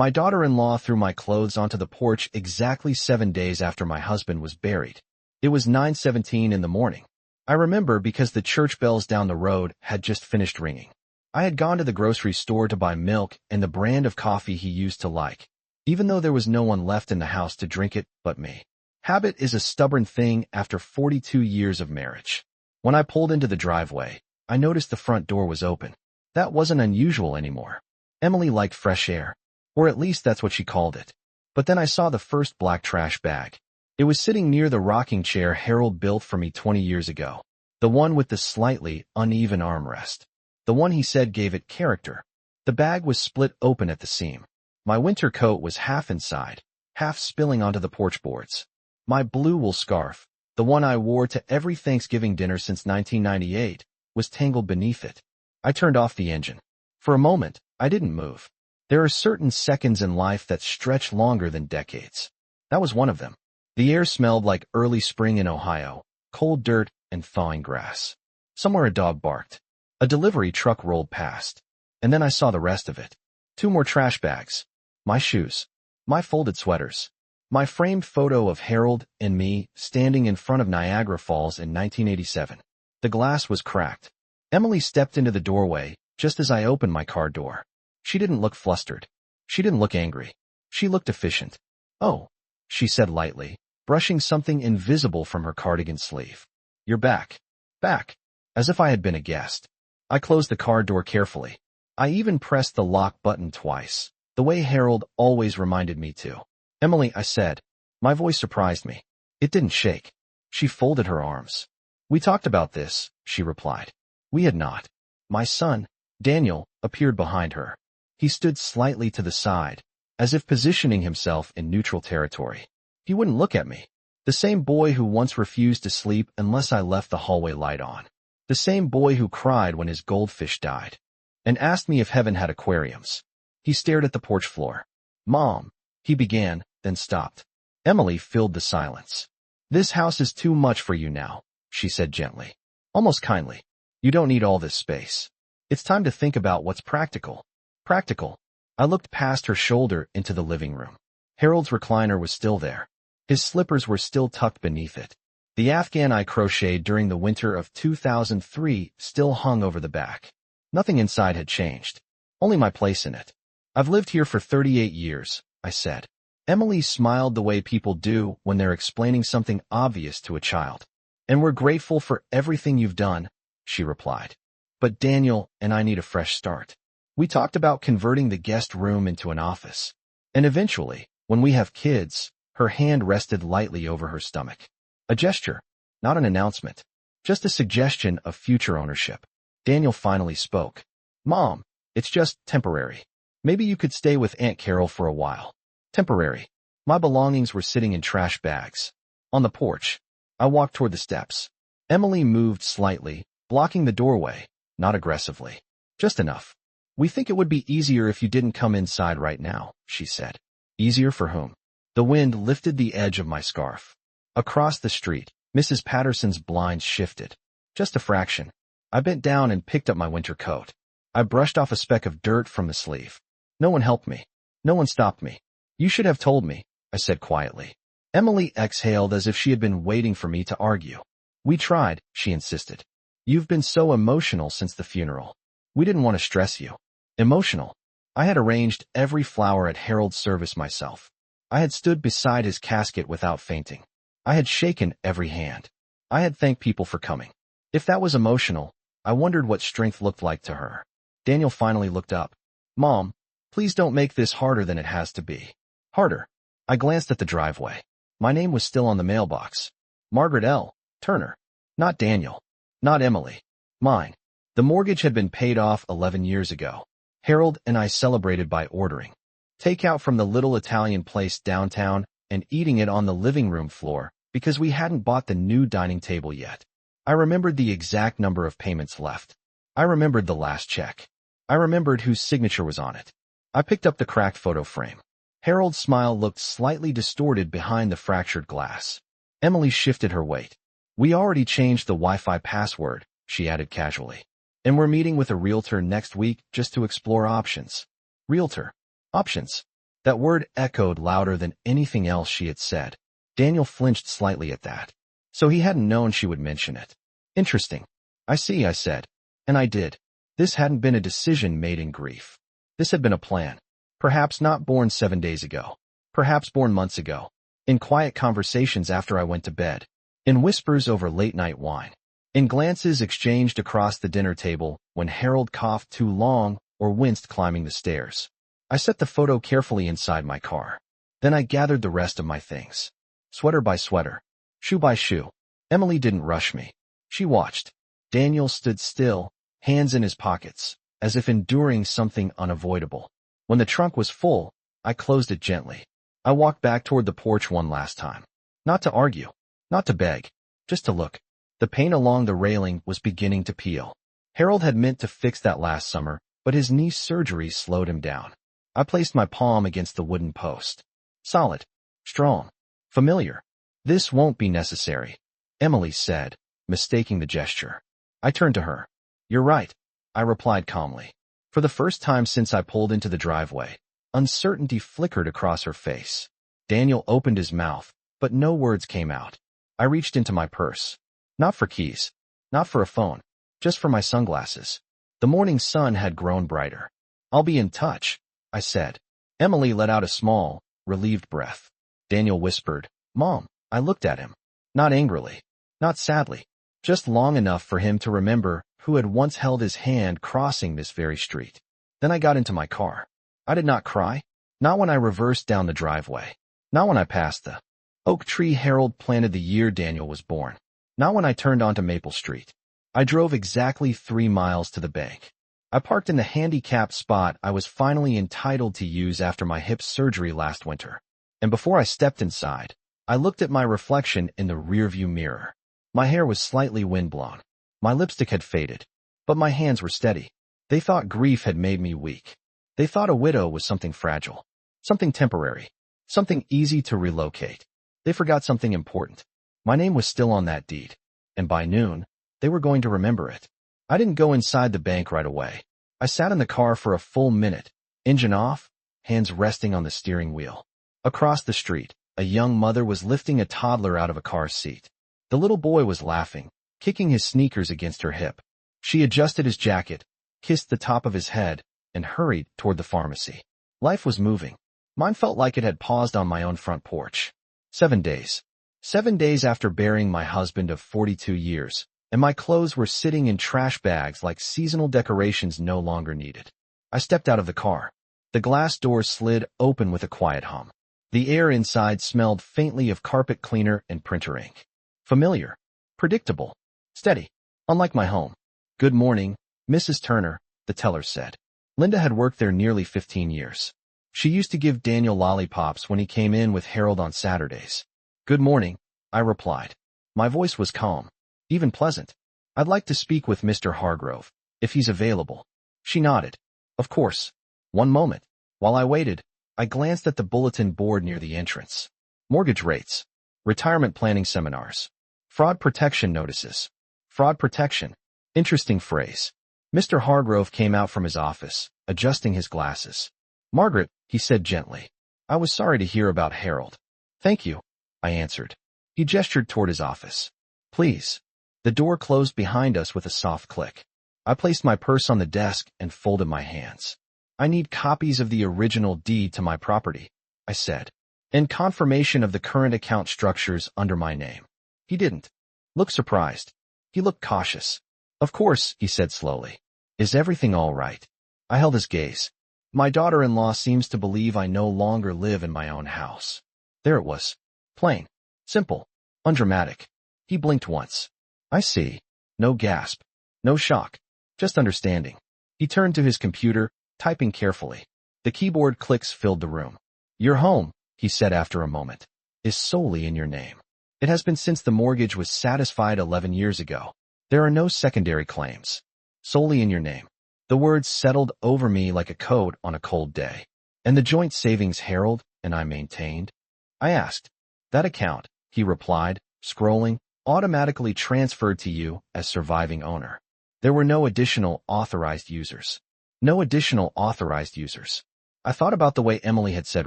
My daughter-in-law threw my clothes onto the porch exactly 7 days after my husband was buried. It was 9:17 in the morning. I remember because the church bells down the road had just finished ringing. I had gone to the grocery store to buy milk and the brand of coffee he used to like, even though there was no one left in the house to drink it but me. Habit is a stubborn thing after 42 years of marriage. When I pulled into the driveway, I noticed the front door was open. That wasn't unusual anymore. Emily liked fresh air, or at least that's what she called it. But then I saw the first black trash bag. It was sitting near the rocking chair Harold built for me 20 years ago. The one with the slightly uneven armrest. The one he said gave it character. The bag was split open at the seam. My winter coat was half inside, half spilling onto the porch boards. My blue wool scarf, the one I wore to every Thanksgiving dinner since 1998, was tangled beneath it. I turned off the engine. For a moment, I didn't move. There are certain seconds in life that stretch longer than decades. That was one of them. The air smelled like early spring in Ohio, cold dirt and thawing grass. Somewhere a dog barked. A delivery truck rolled past. And then I saw the rest of it. 2 more trash bags. My shoes. My folded sweaters. My framed photo of Harold and me standing in front of Niagara Falls in 1987. The glass was cracked. Emily stepped into the doorway just as I opened my car door. She didn't look flustered. She didn't look angry. She looked efficient. "Oh," she said lightly, brushing something invisible from her cardigan sleeve. "You're back." Back. As if I had been a guest. I closed the car door carefully. I even pressed the lock button twice, the way Harold always reminded me to. "Emily," I said. My voice surprised me. It didn't shake. She folded her arms. "We talked about this," she replied. We had not. My son, Daniel, appeared behind her. He stood slightly to the side, as if positioning himself in neutral territory. He wouldn't look at me. The same boy who once refused to sleep unless I left the hallway light on. The same boy who cried when his goldfish died. And asked me if heaven had aquariums. He stared at the porch floor. "Mom," he began, then stopped. Emily filled the silence. "This house is too much for you now," she said gently, almost kindly. "You don't need all this space. It's time to think about what's practical." Practical. I looked past her shoulder into the living room. Harold's recliner was still there. His slippers were still tucked beneath it. The Afghan I crocheted during the winter of 2003 still hung over the back. Nothing inside had changed. Only my place in it. "I've lived here for 38 years, I said. Emily smiled the way people do when they're explaining something obvious to a child. "And we're grateful for everything you've done," she replied. "But Daniel and I need a fresh start. We talked about converting the guest room into an office. And eventually, when we have kids," her hand rested lightly over her stomach. A gesture, not an announcement. Just a suggestion of future ownership. Daniel finally spoke. "Mom, it's just temporary. Maybe you could stay with Aunt Carol for a while." Temporary. My belongings were sitting in trash bags. On the porch. I walked toward the steps. Emily moved slightly, blocking the doorway, not aggressively. "Just enough. We think it would be easier if you didn't come inside right now," she said. "Easier for whom?" The wind lifted the edge of my scarf. Across the street, Mrs. Patterson's blinds shifted. Just a fraction. I bent down and picked up my winter coat. I brushed off a speck of dirt from the sleeve. No one helped me. No one stopped me. "You should have told me," I said quietly. Emily exhaled as if she had been waiting for me to argue. "We tried," she insisted. "You've been so emotional since the funeral. We didn't want to stress you." Emotional. I had arranged every flower at Harold's service myself. I had stood beside his casket without fainting. I had shaken every hand. I had thanked people for coming. If that was emotional, I wondered what strength looked like to her. Daniel finally looked up. "Mom, please don't make this harder than it has to be." Harder. I glanced at the driveway. My name was still on the mailbox. Margaret L. Turner. Not Daniel. Not Emily. Mine. The mortgage had been paid off 11 years ago. Harold and I celebrated by ordering takeout from the little Italian place downtown and eating it on the living room floor because we hadn't bought the new dining table yet. I remembered the exact number of payments left. I remembered the last check. I remembered whose signature was on it. I picked up the cracked photo frame. Harold's smile looked slightly distorted behind the fractured glass. Emily shifted her weight. "We already changed the Wi-Fi password," she added casually. "And we're meeting with a realtor next week just to explore options." Realtor. Options. That word echoed louder than anything else she had said. Daniel flinched slightly at that. So he hadn't known she would mention it. Interesting. I see, I said. And I did. This hadn't been a decision made in grief. This had been a plan. Perhaps not born 7 days ago. Perhaps born months ago. In quiet conversations after I went to bed. In whispers over late-night wine. In glances exchanged across the dinner table when Harold coughed too long or winced climbing the stairs. I set the photo carefully inside my car. Then I gathered the rest of my things. Sweater by sweater. Shoe by shoe. Emily didn't rush me. She watched. Daniel stood still, hands in his pockets, as if enduring something unavoidable. When the trunk was full, I closed it gently. I walked back toward the porch one last time. Not to argue. Not to beg. Just to look. The paint along the railing was beginning to peel. Harold had meant to fix that last summer, but his knee surgery slowed him down. I placed my palm against the wooden post. Solid. Strong. Familiar. This won't be necessary, Emily said, mistaking the gesture. I turned to her. You're right, I replied calmly. For the first time since I pulled into the driveway, uncertainty flickered across her face. Daniel opened his mouth, but no words came out. I reached into my purse. Not for keys. Not for a phone. Just for my sunglasses. The morning sun had grown brighter. I'll be in touch, I said. Emily let out a small, relieved breath. Daniel whispered, Mom. I looked at him. Not angrily. Not sadly. Just long enough for him to remember who had once held his hand crossing this very street. Then I got into my car. I did not cry. Not when I reversed down the driveway. Not when I passed the oak tree Harold planted the year Daniel was born. Not when I turned onto Maple Street. I drove exactly 3 miles to the bank. I parked in the handicapped spot I was finally entitled to use after my hip surgery last winter. And before I stepped inside, I looked at my reflection in the rearview mirror. My hair was slightly windblown. My lipstick had faded. But my hands were steady. They thought grief had made me weak. They thought a widow was something fragile. Something temporary. Something easy to relocate. They forgot something important. My name was still on that deed. And by noon, they were going to remember it. I didn't go inside the bank right away. I sat in the car for a full minute, engine off, hands resting on the steering wheel. Across the street, a young mother was lifting a toddler out of a car seat. The little boy was laughing, kicking his sneakers against her hip. She adjusted his jacket, kissed the top of his head, and hurried toward the pharmacy. Life was moving. Mine felt like it had paused on my own front porch. 7 days. 7 days after burying my husband of 42 years, and my clothes were sitting in trash bags like seasonal decorations no longer needed. I stepped out of the car. The glass door slid open with a quiet hum. The air inside smelled faintly of carpet cleaner and printer ink. Familiar. Predictable. Steady. Unlike my home. Good morning, Mrs. Turner, the teller said. Linda had worked there nearly 15 years. She used to give Daniel lollipops when he came in with Harold on Saturdays. Good morning, I replied. My voice was calm, even pleasant. I'd like to speak with Mr. Hargrove, if he's available. She nodded. Of course. One moment. While I waited, I glanced at the bulletin board near the entrance. Mortgage rates. Retirement planning seminars. Fraud protection notices. Fraud protection. Interesting phrase. Mr. Hargrove came out from his office, adjusting his glasses. Margaret, he said gently. I was sorry to hear about Harold. Thank you, I answered. He gestured toward his office. Please. The door closed behind us with a soft click. I placed my purse on the desk and folded my hands. I need copies of the original deed to my property, I said, and confirmation of the current account structures under my name. He didn't look surprised. He looked cautious. Of course, he said slowly. Is everything all right? I held his gaze. My daughter-in-law seems to believe I no longer live in my own house. There it was. Plain. Simple. Undramatic. He blinked once. I see. No gasp. No shock. Just understanding. He turned to his computer, typing carefully. The keyboard clicks filled the room. Your home, he said after a moment, is solely in your name. It has been since the mortgage was satisfied 11 years ago. There are no secondary claims. Solely in your name. The words settled over me like a coat on a cold day. And the joint savings Harold and I maintained? I asked. That account, he replied, scrolling, automatically transferred to you as surviving owner. There were no additional authorized users. No additional authorized users. I thought about the way Emily had said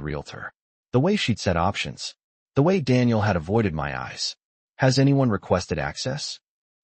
realtor, the way she'd said options, the way Daniel had avoided my eyes. Has anyone requested access?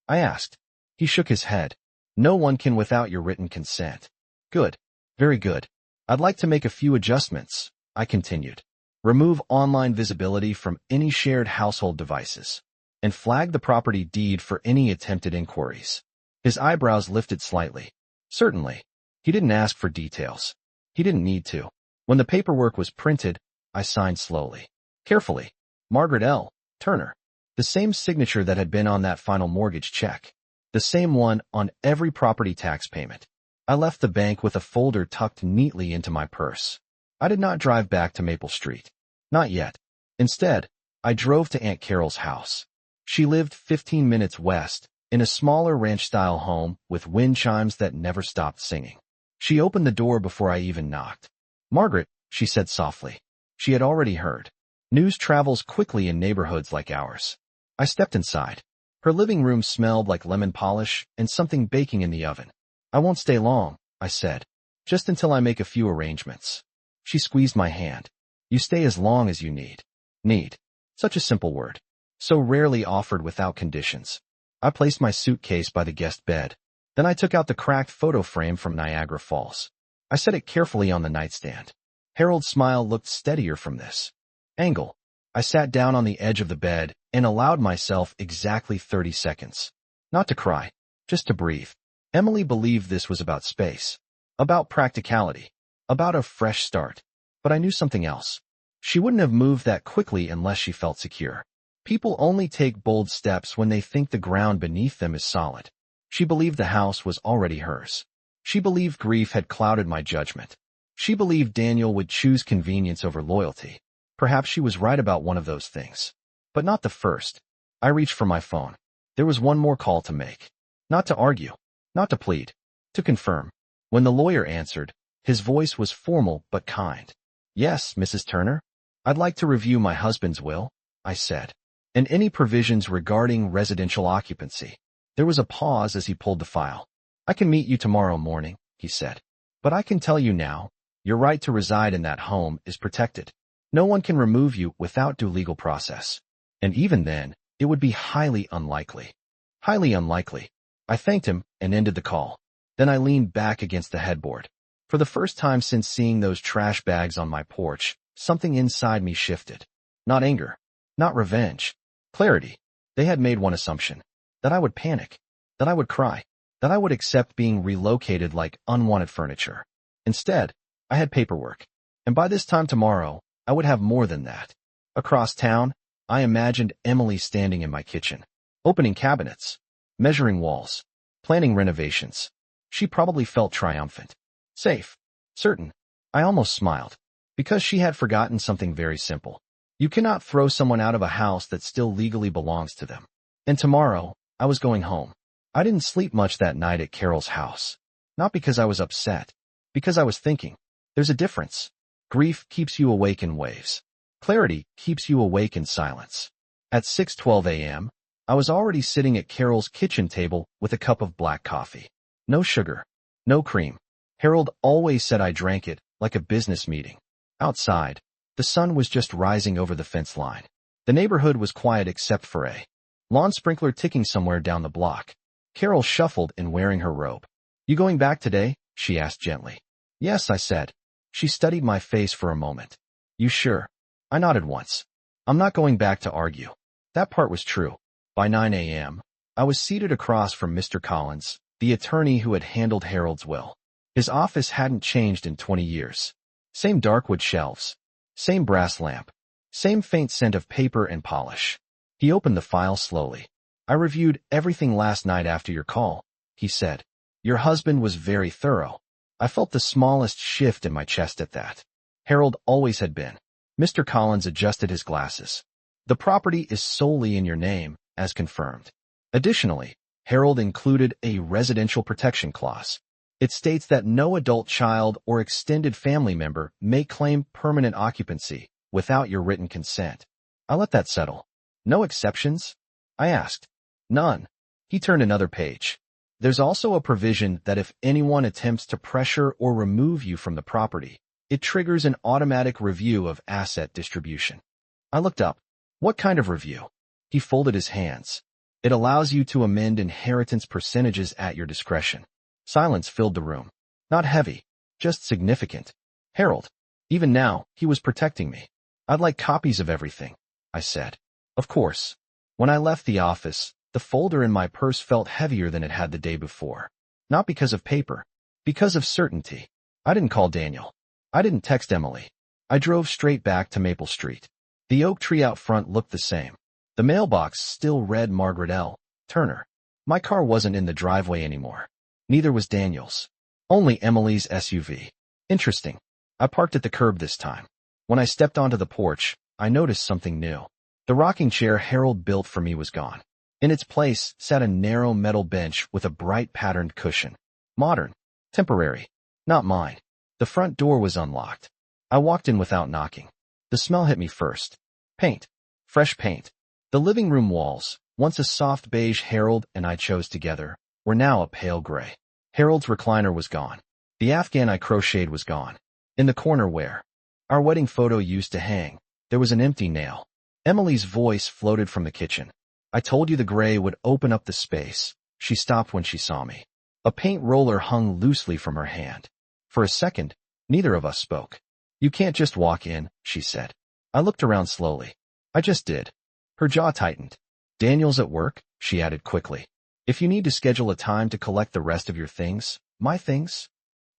I asked. He shook his head. No one can without your written consent. Good. Very good. I'd like to make a few adjustments, I continued. Remove online visibility from any shared household devices, and flag the property deed for any attempted inquiries. His eyebrows lifted slightly. Certainly. He didn't ask for details. He didn't need to. When the paperwork was printed, I signed slowly. Carefully. Margaret L. Turner. The same signature that had been on that final mortgage check. The same one on every property tax payment. I left the bank with a folder tucked neatly into my purse. I did not drive back to Maple Street. Not yet. Instead, I drove to Aunt Carol's house. She lived 15 minutes west, in a smaller ranch-style home with wind chimes that never stopped singing. She opened the door before I even knocked. Margaret, she said softly. She had already heard. News travels quickly in neighborhoods like ours. I stepped inside. Her living room smelled like lemon polish and something baking in the oven. I won't stay long, I said. Just until I make a few arrangements. She squeezed my hand. You stay as long as you need. Need. Such a simple word. So rarely offered without conditions. I placed my suitcase by the guest bed. Then I took out the cracked photo frame from Niagara Falls. I set it carefully on the nightstand. Harold's smile looked steadier from this angle. I sat down on the edge of the bed and allowed myself exactly 30 seconds. Not to cry, just to breathe. Emily believed this was about space, about practicality, about a fresh start. But I knew something else. She wouldn't have moved that quickly unless she felt secure. People only take bold steps when they think the ground beneath them is solid. She believed the house was already hers. She believed grief had clouded my judgment. She believed Daniel would choose convenience over loyalty. Perhaps she was right about one of those things. But not the first. I reached for my phone. There was one more call to make. Not to argue. Not to plead. To confirm. When the lawyer answered, his voice was formal but kind. Yes, Mrs. Turner. I'd like to review my husband's will, I said. And any provisions regarding residential occupancy. There was a pause as he pulled the file. I can meet you tomorrow morning, he said. But I can tell you now, your right to reside in that home is protected. No one can remove you without due legal process. And even then, it would be highly unlikely. Highly unlikely. I thanked him and ended the call. Then I leaned back against the headboard. For the first time since seeing those trash bags on my porch, something inside me shifted. Not anger. Not revenge. Clarity. They had made one assumption. That I would panic. That I would cry. That I would accept being relocated like unwanted furniture. Instead, I had paperwork. And by this time tomorrow, I would have more than that. Across town, I imagined Emily standing in my kitchen, opening cabinets, measuring walls, planning renovations. She probably felt triumphant. Safe. Certain. I almost smiled. Because she had forgotten something very simple. You cannot throw someone out of a house that still legally belongs to them. And tomorrow, I was going home. I didn't sleep much that night at Carol's house. Not because I was upset. Because I was thinking. There's a difference. Grief keeps you awake in waves. Clarity keeps you awake in silence. At 6:12 a.m., I was already sitting at Carol's kitchen table with a cup of black coffee. No sugar. No cream. Harold always said I drank it like a business meeting. Outside, the sun was just rising over the fence line. The neighborhood was quiet except for a lawn sprinkler ticking somewhere down the block. Carol shuffled in wearing her robe. You going back today? She asked gently. Yes, I said. She studied my face for a moment. You sure? I nodded once. I'm not going back to argue. That part was true. By 9 a.m., I was seated across from Mr. Collins, the attorney who had handled Harold's will. His office hadn't changed in 20 years. Same darkwood shelves. Same brass lamp. Same faint scent of paper and polish. He opened the file slowly. I reviewed everything last night after your call, he said. Your husband was very thorough. I felt the smallest shift in my chest at that. Harold always had been. Mr. Collins adjusted his glasses. The property is solely in your name, as confirmed. Additionally, Harold included a residential protection clause. It states that no adult child or extended family member may claim permanent occupancy without your written consent. I let that settle. No exceptions? I asked. None. He turned another page. There's also a provision that if anyone attempts to pressure or remove you from the property, It triggers an automatic review of asset distribution. I looked up. What kind of review? He folded his hands. It allows you to amend inheritance percentages at your discretion. Silence filled the room. Not heavy, just significant. Harold. Even now, he was protecting me. I'd like copies of everything, I said. Of course. When I left the office, the folder in my purse felt heavier than it had the day before. Not because of paper. Because of certainty. I didn't call Daniel. I didn't text Emily. I drove straight back to Maple Street. The oak tree out front looked the same. The mailbox still read Margaret L. Turner. My car wasn't in the driveway anymore. Neither was Daniel's. Only Emily's SUV. Interesting. I parked at the curb this time. When I stepped onto the porch, I noticed something new. The rocking chair Harold built for me was gone. In its place sat a narrow metal bench with a bright patterned cushion. Modern. Temporary. Not mine. The front door was unlocked. I walked in without knocking. The smell hit me first. Paint. Fresh paint. The living room walls, once a soft beige Harold and I chose together, were now a pale gray. Harold's recliner was gone. The Afghan I crocheted was gone. In the corner where our wedding photo used to hang, there was an empty nail. Emily's voice floated from the kitchen. I told you the gray would open up the space. She stopped when she saw me. A paint roller hung loosely from her hand. For a second, neither of us spoke. You can't just walk in, she said. I looked around slowly. I just did. Her jaw tightened. Daniel's at work, she added quickly. If you need to schedule a time to collect the rest of your things, my things?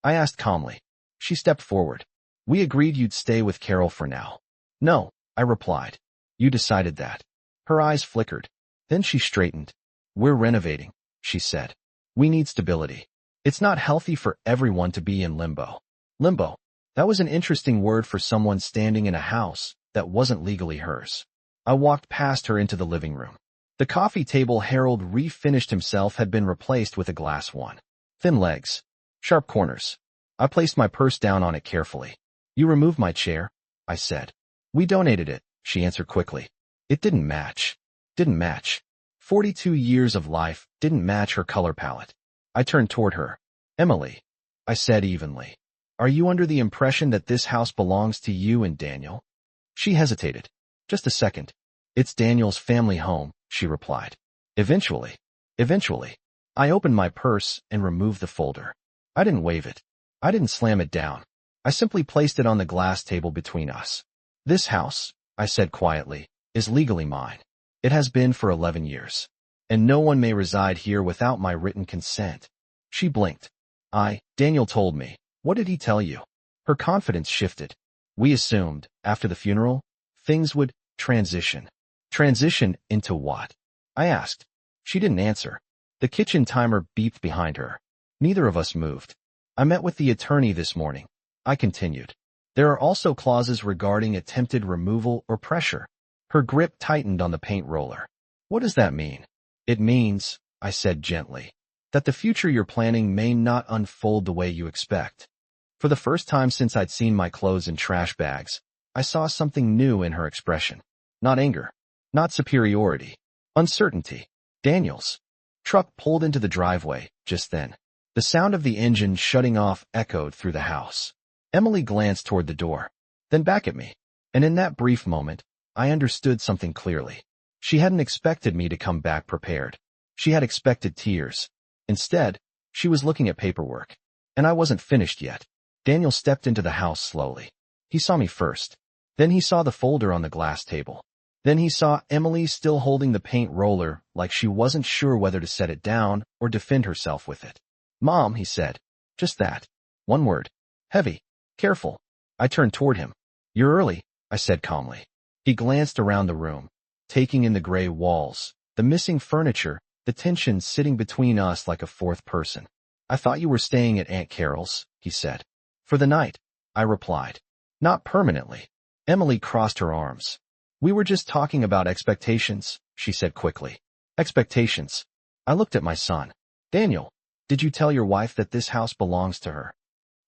I asked calmly. She stepped forward. We agreed you'd stay with Carol for now. No, I replied. You decided that. Her eyes flickered. Then she straightened. We're renovating, she said. We need stability. It's not healthy for everyone to be in limbo. Limbo. That was an interesting word for someone standing in a house that wasn't legally hers. I walked past her into the living room. The coffee table Harold refinished himself had been replaced with a glass one. Thin legs. Sharp corners. I placed my purse down on it carefully. You removed my chair, I said. We donated it, she answered quickly. It didn't match. Didn't match. 42 years of life didn't match her color palette. I turned toward her. Emily, I said evenly. Are you under the impression that this house belongs to you and Daniel? She hesitated. Just a second. It's Daniel's family home, she replied. Eventually. Eventually. I opened my purse and removed the folder. I didn't wave it. I didn't slam it down. I simply placed it on the glass table between us. This house, I said quietly, is legally mine. It has been for 11 years. And no one may reside here without my written consent. She blinked. Daniel told me. What did he tell you? Her confidence shifted. We assumed, after the funeral, things would transition. Transition into what? I asked. She didn't answer. The kitchen timer beeped behind her. Neither of us moved. I met with the attorney this morning. I continued. There are also clauses regarding attempted removal or pressure. Her grip tightened on the paint roller. What does that mean? It means, I said gently, that the future you're planning may not unfold the way you expect. For the first time since I'd seen my clothes in trash bags, I saw something new in her expression. Not anger. Not superiority. Uncertainty. Daniel's truck pulled into the driveway just then. The sound of the engine shutting off echoed through the house. Emily glanced toward the door, then back at me. And in that brief moment, I understood something clearly. She hadn't expected me to come back prepared. She had expected tears. Instead, she was looking at paperwork. And I wasn't finished yet. Daniel stepped into the house slowly. He saw me first. Then he saw the folder on the glass table. Then he saw Emily still holding the paint roller like she wasn't sure whether to set it down or defend herself with it. Mom, he said. Just that. One word. Heavy. Careful. I turned toward him. You're early, I said calmly. He glanced around the room, taking in the gray walls, the missing furniture, the tension sitting between us like a fourth person. I thought you were staying at Aunt Carol's, he said. For the night, I replied. Not permanently. Emily crossed her arms. We were just talking about expectations, she said quickly. Expectations. I looked at my son. Daniel, did you tell your wife that this house belongs to her?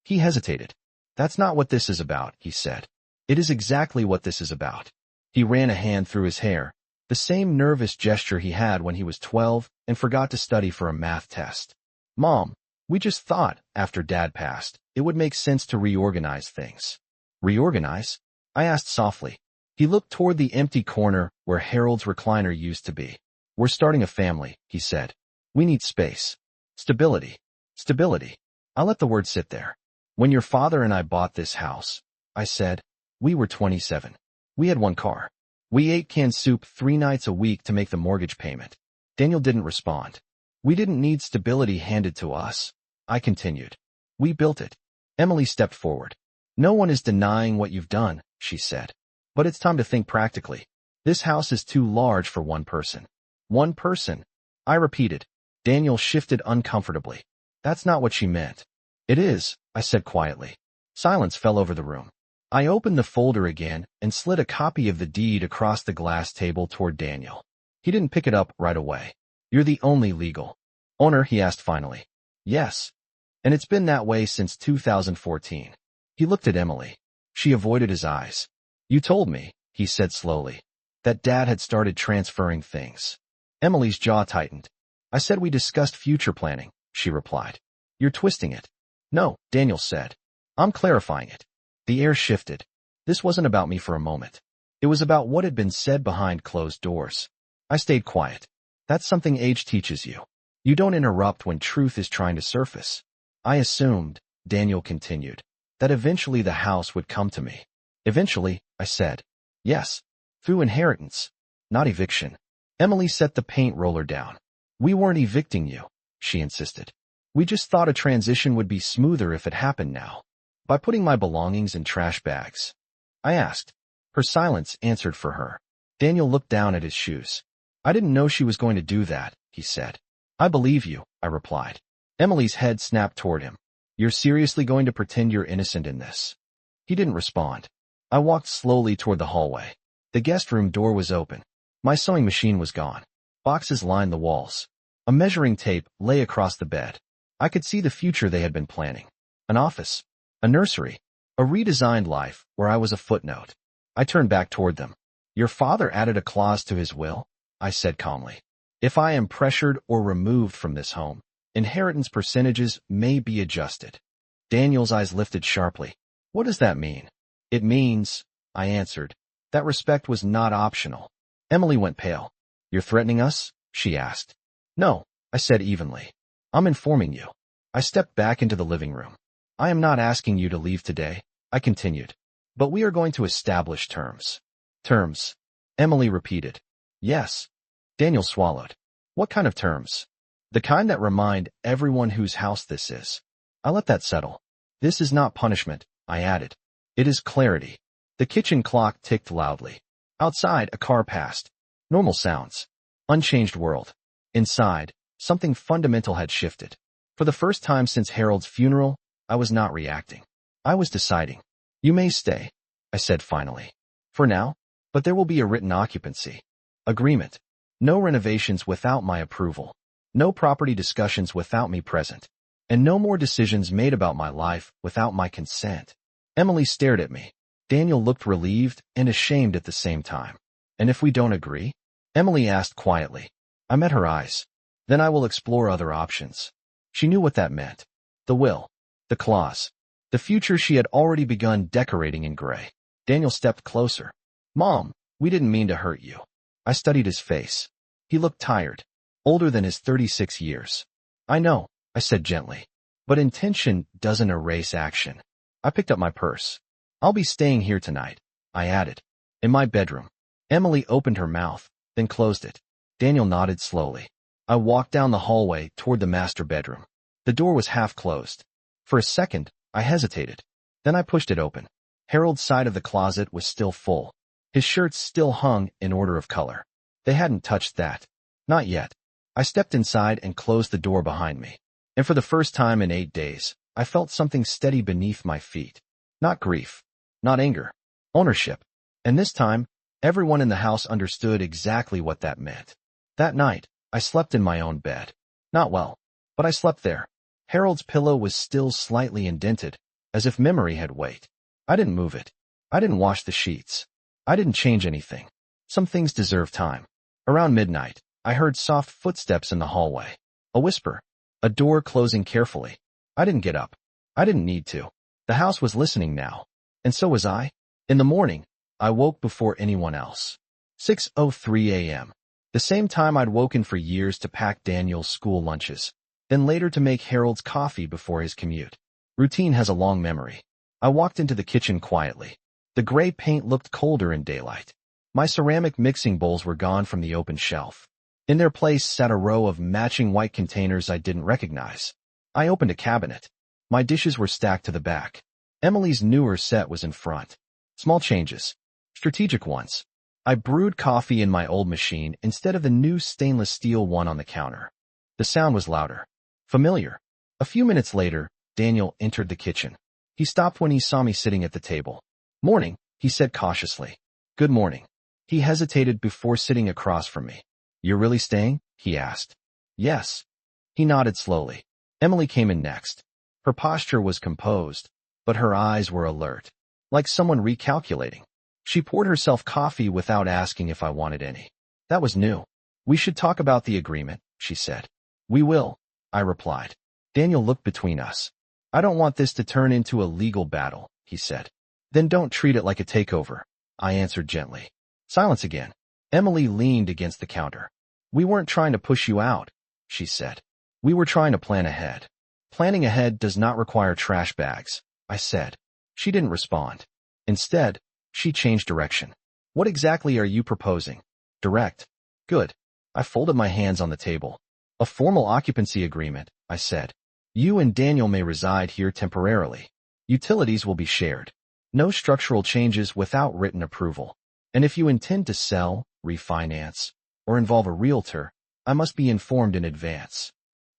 He hesitated. That's not what this is about, he said. It is exactly what this is about. He ran a hand through his hair, the same nervous gesture he had when he was 12 and forgot to study for a math test. Mom, We just thought, after Dad passed, it would make sense to reorganize things. Reorganize? I asked softly. He looked toward the empty corner where Harold's recliner used to be. We're starting a family, he said. We need space. Stability. Stability. I let the word sit there. When your father and I bought this house, I said, we were 27. We had one car. We ate canned soup 3 nights a week to make the mortgage payment. Daniel didn't respond. We didn't need stability handed to us. I continued. We built it. Emily stepped forward. No one is denying what you've done, she said. But it's time to think practically. This house is too large for one person. One person. I repeated. Daniel shifted uncomfortably. That's not what she meant. It is, I said quietly. Silence fell over the room. I opened the folder again and slid a copy of the deed across the glass table toward Daniel. He didn't pick it up right away. You're the only legal owner, he asked finally. Yes. And it's been that way since 2014. He looked at Emily. She avoided his eyes. You told me, he said slowly, that Dad had started transferring things. Emily's jaw tightened. I said we discussed future planning, she replied. You're twisting it. No, Daniel said. I'm clarifying it. The air shifted. This wasn't about me for a moment. It was about what had been said behind closed doors. I stayed quiet. That's something age teaches you. You don't interrupt when truth is trying to surface. I assumed, Daniel continued, that eventually the house would come to me. Eventually, I said. Yes. Through inheritance. Not eviction. Emily set the paint roller down. We weren't evicting you, she insisted. We just thought a transition would be smoother if it happened now. By putting my belongings in trash bags. I asked. Her silence answered for her. Daniel looked down at his shoes. I didn't know she was going to do that, he said. I believe you, I replied. Emily's head snapped toward him. You're seriously going to pretend you're innocent in this? He didn't respond. I walked slowly toward the hallway. The guest room door was open. My sewing machine was gone. Boxes lined the walls. A measuring tape lay across the bed. I could see the future they had been planning. An office. A nursery. A redesigned life where I was a footnote. I turned back toward them. Your father added a clause to his will, I said calmly. If I am pressured or removed from this home, inheritance percentages may be adjusted. Daniel's eyes lifted sharply. What does that mean? It means, I answered, that respect was not optional. Emily went pale. You're threatening us? She asked. No, I said evenly. I'm informing you. I stepped back into the living room. I am not asking you to leave today, I continued. But we are going to establish terms. Terms. Emily repeated. Yes. Daniel swallowed. What kind of terms? The kind that remind everyone whose house this is. I let that settle. This is not punishment, I added. It is clarity. The kitchen clock ticked loudly. Outside, a car passed. Normal sounds. Unchanged world. Inside, something fundamental had shifted. For the first time since Harold's funeral, I was not reacting. I was deciding. You may stay, I said finally. For now, but there will be a written occupancy agreement. No renovations without my approval. No property discussions without me present. And no more decisions made about my life without my consent. Emily stared at me. Daniel looked relieved and ashamed at the same time. And if we don't agree? Emily asked quietly. I met her eyes. Then I will explore other options. She knew what that meant. The will. The clause. The future she had already begun decorating in gray. Daniel stepped closer. Mom, we didn't mean to hurt you. I studied his face. He looked tired. Older than his 36 years. I know, I said gently. But intention doesn't erase action. I picked up my purse. I'll be staying here tonight, I added. In my bedroom. Emily opened her mouth, then closed it. Daniel nodded slowly. I walked down the hallway toward the master bedroom. The door was half closed. For a second, I hesitated. Then I pushed it open. Harold's side of the closet was still full. His shirts still hung in order of color. They hadn't touched that. Not yet. I stepped inside and closed the door behind me. And for the first time in 8 days, I felt something steady beneath my feet. Not grief. Not anger. Ownership. And this time, everyone in the house understood exactly what that meant. That night, I slept in my own bed. Not well, but I slept there. Harold's pillow was still slightly indented, as if memory had weight. I didn't move it. I didn't wash the sheets. I didn't change anything. Some things deserve time. Around midnight, I heard soft footsteps in the hallway. A whisper. A door closing carefully. I didn't get up. I didn't need to. The house was listening now. And so was I. In the morning, I woke before anyone else. 6:03 a.m. The same time I'd woken for years to pack Daniel's school lunches, then later to make Harold's coffee before his commute. Routine has a long memory. I walked into the kitchen quietly. The gray paint looked colder in daylight. My ceramic mixing bowls were gone from the open shelf. In their place sat a row of matching white containers I didn't recognize. I opened a cabinet. My dishes were stacked to the back. Emily's newer set was in front. Small changes. Strategic ones. I brewed coffee in my old machine instead of the new stainless steel one on the counter. The sound was louder. Familiar. A few minutes later, Daniel entered the kitchen. He stopped when he saw me sitting at the table. "Morning," he said cautiously. "Good morning." He hesitated before sitting across from me. "You're really staying?" he asked. "Yes." He nodded slowly. Emily came in next. Her posture was composed, but her eyes were alert, like someone recalculating. She poured herself coffee without asking if I wanted any. That was new. "We should talk about the agreement," she said. "We will," I replied. Daniel looked between us. "I don't want this to turn into a legal battle," he said. "Then don't treat it like a takeover," I answered gently. Silence again. Emily leaned against the counter. "We weren't trying to push you out," she said. "We were trying to plan ahead." "Planning ahead does not require trash bags," I said. She didn't respond. Instead, she changed direction. "What exactly are you proposing?" "Direct." "Good." I folded my hands on the table. "A formal occupancy agreement," I said. "You and Daniel may reside here temporarily. Utilities will be shared. No structural changes without written approval. And if you intend to sell, refinance, or involve a realtor, I must be informed in advance."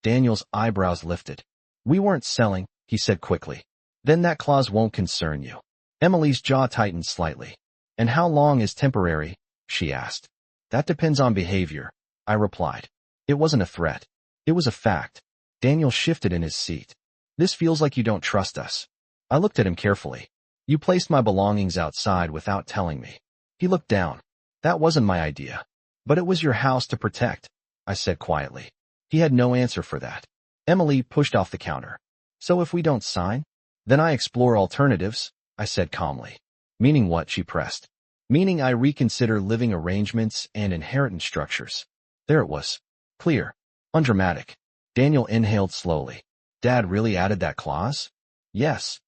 Daniel's eyebrows lifted. "We weren't selling," he said quickly. "Then that clause won't concern you." Emily's jaw tightened slightly. "And how long is temporary?" she asked. "That depends on behavior," I replied. It wasn't a threat. It was a fact. Daniel shifted in his seat. "This feels like you don't trust us." I looked at him carefully. "You placed my belongings outside without telling me." He looked down. "That wasn't my idea. But it was your house to protect," I said quietly. He had no answer for that. Emily pushed off the counter. "So if we don't sign?" "Then I explore alternatives," I said calmly. "Meaning what?" she pressed. "Meaning I reconsider living arrangements and inheritance structures." There it was. Clear. Undramatic. Daniel inhaled slowly. "Dad really added that clause?" "Yes."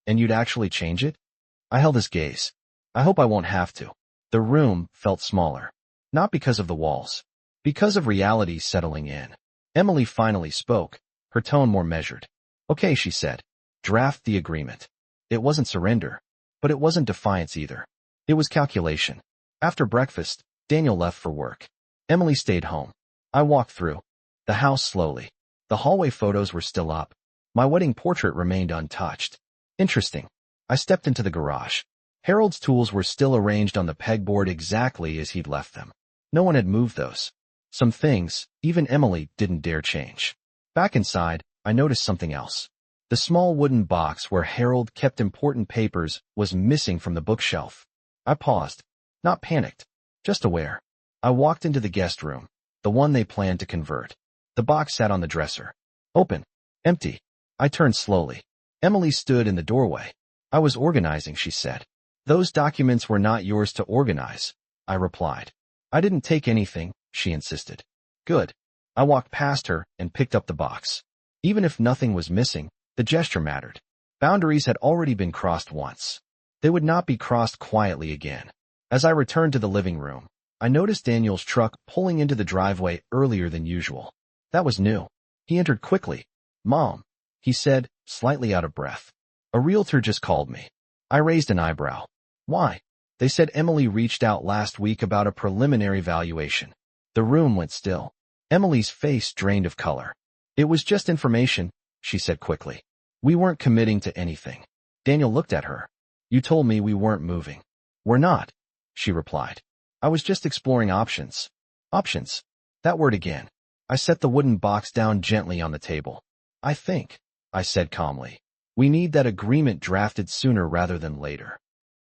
"And you'd actually change it?" I held his gaze. "I hope I won't have to." The room felt smaller. Not because of the walls. Because of reality settling in. Emily finally spoke, her tone more measured. "Okay," she said. "Draft the agreement." It wasn't surrender, but it wasn't defiance either. It was calculation. After breakfast, Daniel left for work. Emily stayed home. I walked through the house slowly. The hallway photos were still up. My wedding portrait remained untouched. Interesting. I stepped into the garage. Harold's tools were still arranged on the pegboard exactly as he'd left them. No one had moved those. Some things, even Emily, didn't dare change. Back inside, I noticed something else. The small wooden box where Harold kept important papers was missing from the bookshelf. I paused. Not panicked. Just aware. I walked into the guest room, the one they planned to convert. The box sat on the dresser. Open. Empty. I turned slowly. Emily stood in the doorway. "I was organizing," she said. "Those documents were not yours to organize," I replied. "I didn't take anything," she insisted. "Good." I walked past her and picked up the box. Even if nothing was missing, the gesture mattered. Boundaries had already been crossed once. They would not be crossed quietly again. As I returned to the living room, I noticed Daniel's truck pulling into the driveway earlier than usual. That was new. He entered quickly. "Mom," he said, slightly out of breath. "A realtor just called me." I raised an eyebrow. "Why?" "They said Emily reached out last week about a preliminary valuation." The room went still. Emily's face drained of color. "It was just information," she said quickly. "We weren't committing to anything." Daniel looked at her. "You told me we weren't moving." "We're not," she replied. "I was just exploring options." Options. That word again. I set the wooden box down gently on the table. "I think," I said calmly, "we need that agreement drafted sooner rather than later."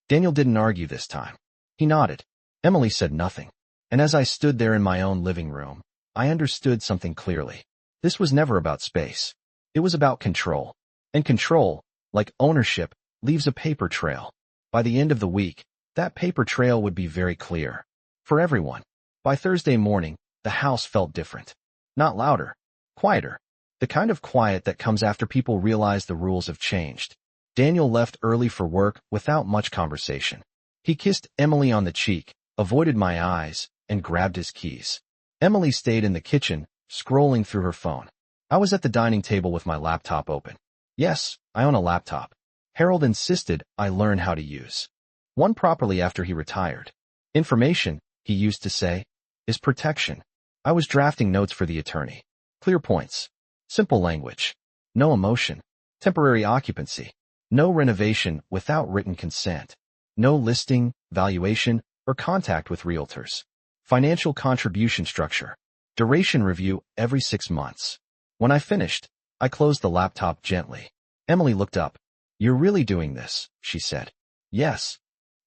Daniel didn't argue this time. He nodded. Emily said nothing. And as I stood there in my own living room, I understood something clearly. This was never about space. It was about control. And control, like ownership, leaves a paper trail. By the end of the week, that paper trail would be very clear. For everyone. By Thursday morning, the house felt different. Not louder. Quieter. The kind of quiet that comes after people realize the rules have changed. Daniel left early for work without much conversation. He kissed Emily on the cheek, avoided my eyes, and grabbed his keys. Emily stayed in the kitchen, scrolling through her phone. I was at the dining table with my laptop open. Yes, I own a laptop. Harold insisted I learn how to use one properly after he retired. Information, he used to say, is protection. I was drafting notes for the attorney. Clear points. Simple language. No emotion. Temporary occupancy. No renovation without written consent. No listing, valuation, or contact with realtors. Financial contribution structure. Duration review every 6 months. When I finished, I closed the laptop gently. Emily looked up. You're really doing this, she said. Yes.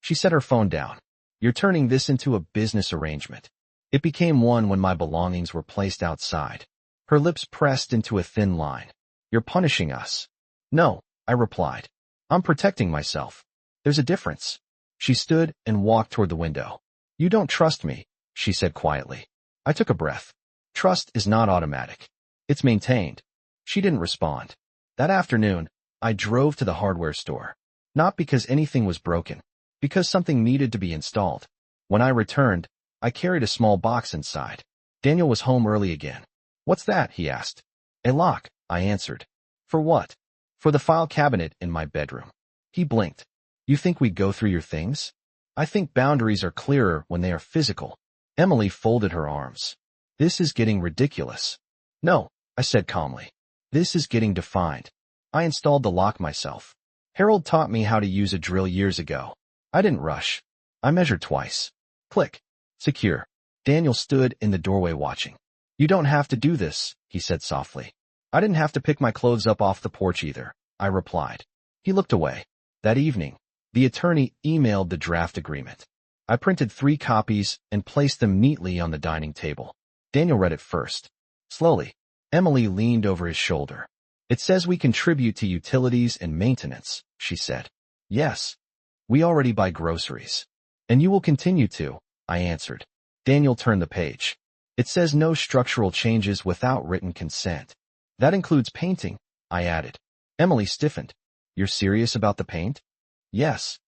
She set her phone down. You're turning this into a business arrangement. It became one when my belongings were placed outside. Her lips pressed into a thin line. You're punishing us. No, I replied. I'm protecting myself. There's a difference. She stood and walked toward the window. You don't trust me, she said quietly. I took a breath. Trust is not automatic. It's maintained. She didn't respond. That afternoon, I drove to the hardware store. Not because anything was broken, because something needed to be installed. When I returned, I carried a small box inside. Daniel was home early again. What's that? He asked. A lock, I answered. For what? For the file cabinet in my bedroom. He blinked. You think we'd go through your things? I think boundaries are clearer when they are physical. Emily folded her arms. This is getting ridiculous. No, I said calmly. This is getting defined. I installed the lock myself. Harold taught me how to use a drill years ago. I didn't rush. I measured twice. Click. Secure. Daniel stood in the doorway watching. You don't have to do this, he said softly. I didn't have to pick my clothes up off the porch either, I replied. He looked away. That evening, the attorney emailed the draft agreement. I printed 3 copies and placed them neatly on the dining table. Daniel read it first. Slowly, Emily leaned over his shoulder. It says we contribute to utilities and maintenance, she said. Yes. We already buy groceries. And you will continue to, I answered. Daniel turned the page. It says no structural changes without written consent. That includes painting, I added. Emily stiffened. You're serious about the paint? Yes.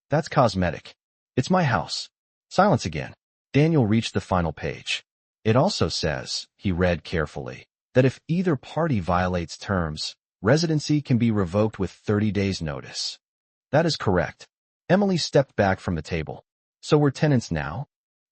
That's cosmetic. It's my house. Silence again. Daniel reached the final page. It also says, he read carefully, that if either party violates terms, residency can be revoked with 30 days' notice. That is correct. Emily stepped back from the table. So we're tenants now?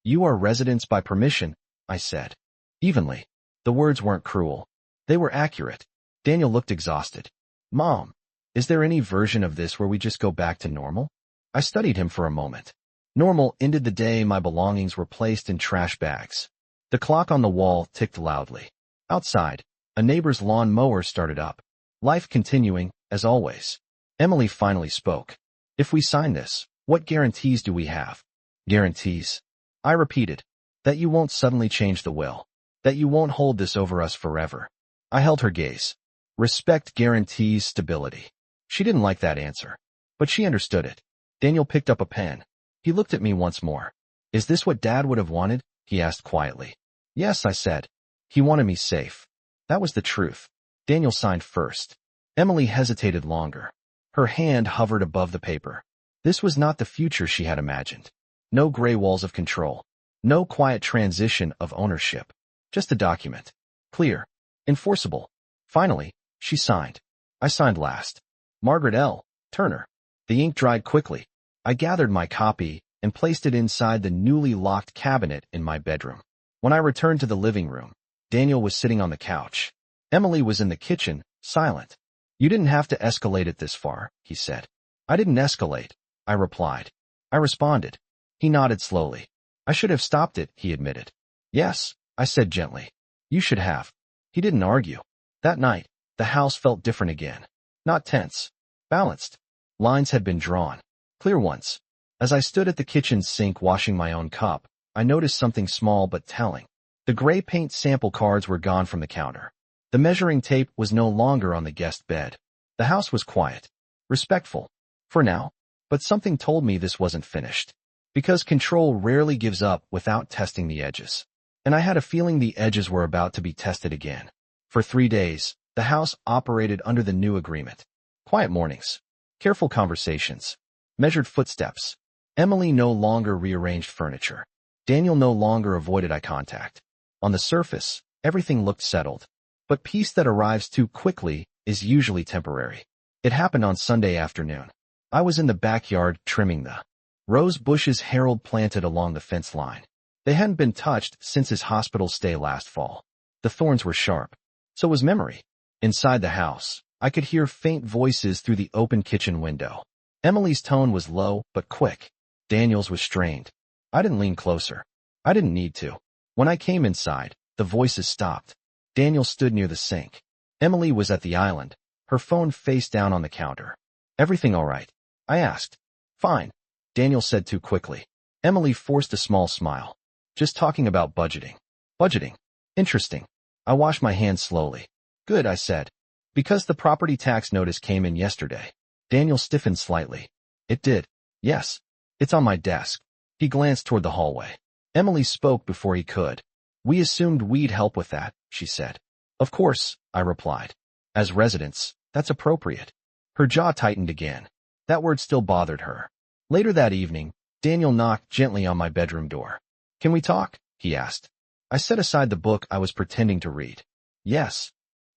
You are residents by permission, I said. Evenly. The words weren't cruel. They were accurate. Daniel looked exhausted. Mom, is there any version of this where we just go back to normal? I studied him for a moment. Normal ended the day my belongings were placed in trash bags. The clock on the wall ticked loudly. Outside, a neighbor's lawn mower started up. Life continuing, as always. Emily finally spoke. If we sign this, what guarantees do we have? Guarantees. I repeated. That you won't suddenly change the will. That you won't hold this over us forever. I held her gaze. Respect guarantees stability. She didn't like that answer. But she understood it. Daniel picked up a pen. He looked at me once more. Is this what Dad would have wanted? He asked quietly. Yes, I said. He wanted me safe. That was the truth. Daniel signed first. Emily hesitated longer. Her hand hovered above the paper. This was not the future she had imagined. No gray walls of control. No quiet transition of ownership. Just a document. Clear. Enforceable. Finally, she signed. I signed last. Margaret L. Turner. The ink dried quickly. I gathered my copy and placed it inside the newly locked cabinet in my bedroom. When I returned to the living room, Daniel was sitting on the couch. Emily was in the kitchen, silent. You didn't have to escalate it this far, he said. I didn't escalate, I replied. I responded. He nodded slowly. I should have stopped it, he admitted. Yes, I said gently. You should have. He didn't argue. That night, the house felt different again. Not tense. Balanced. Lines had been drawn. Clear ones. As I stood at the kitchen sink washing my own cup, I noticed something small but telling. The gray paint sample cards were gone from the counter. The measuring tape was no longer on the guest bed. The house was quiet, respectful, for now, but something told me this wasn't finished. Because control rarely gives up without testing the edges. And I had a feeling the edges were about to be tested again. For 3 days, the house operated under the new agreement. Quiet mornings, careful conversations, measured footsteps. Emily no longer rearranged furniture. Daniel no longer avoided eye contact. On the surface, everything looked settled. But peace that arrives too quickly is usually temporary. It happened on Sunday afternoon. I was in the backyard trimming the rose bushes Harold planted along the fence line. They hadn't been touched since his hospital stay last fall. The thorns were sharp. So was memory. Inside the house, I could hear faint voices through the open kitchen window. Emily's tone was low but quick. Daniel's was strained. I didn't lean closer. I didn't need to. When I came inside, the voices stopped. Daniel stood near the sink. Emily was at the island, her phone face down on the counter. Everything all right? I asked. Fine, Daniel said too quickly. Emily forced a small smile. Just talking about budgeting. Budgeting. Interesting. I washed my hands slowly. Good, I said. Because the property tax notice came in yesterday. Daniel stiffened slightly. It did. Yes. It's on my desk. He glanced toward the hallway. Emily spoke before he could. We assumed we'd help with that, she said. Of course, I replied. As residents, that's appropriate. Her jaw tightened again. That word still bothered her. Later that evening, Daniel knocked gently on my bedroom door. Can we talk? He asked. I set aside the book I was pretending to read. Yes.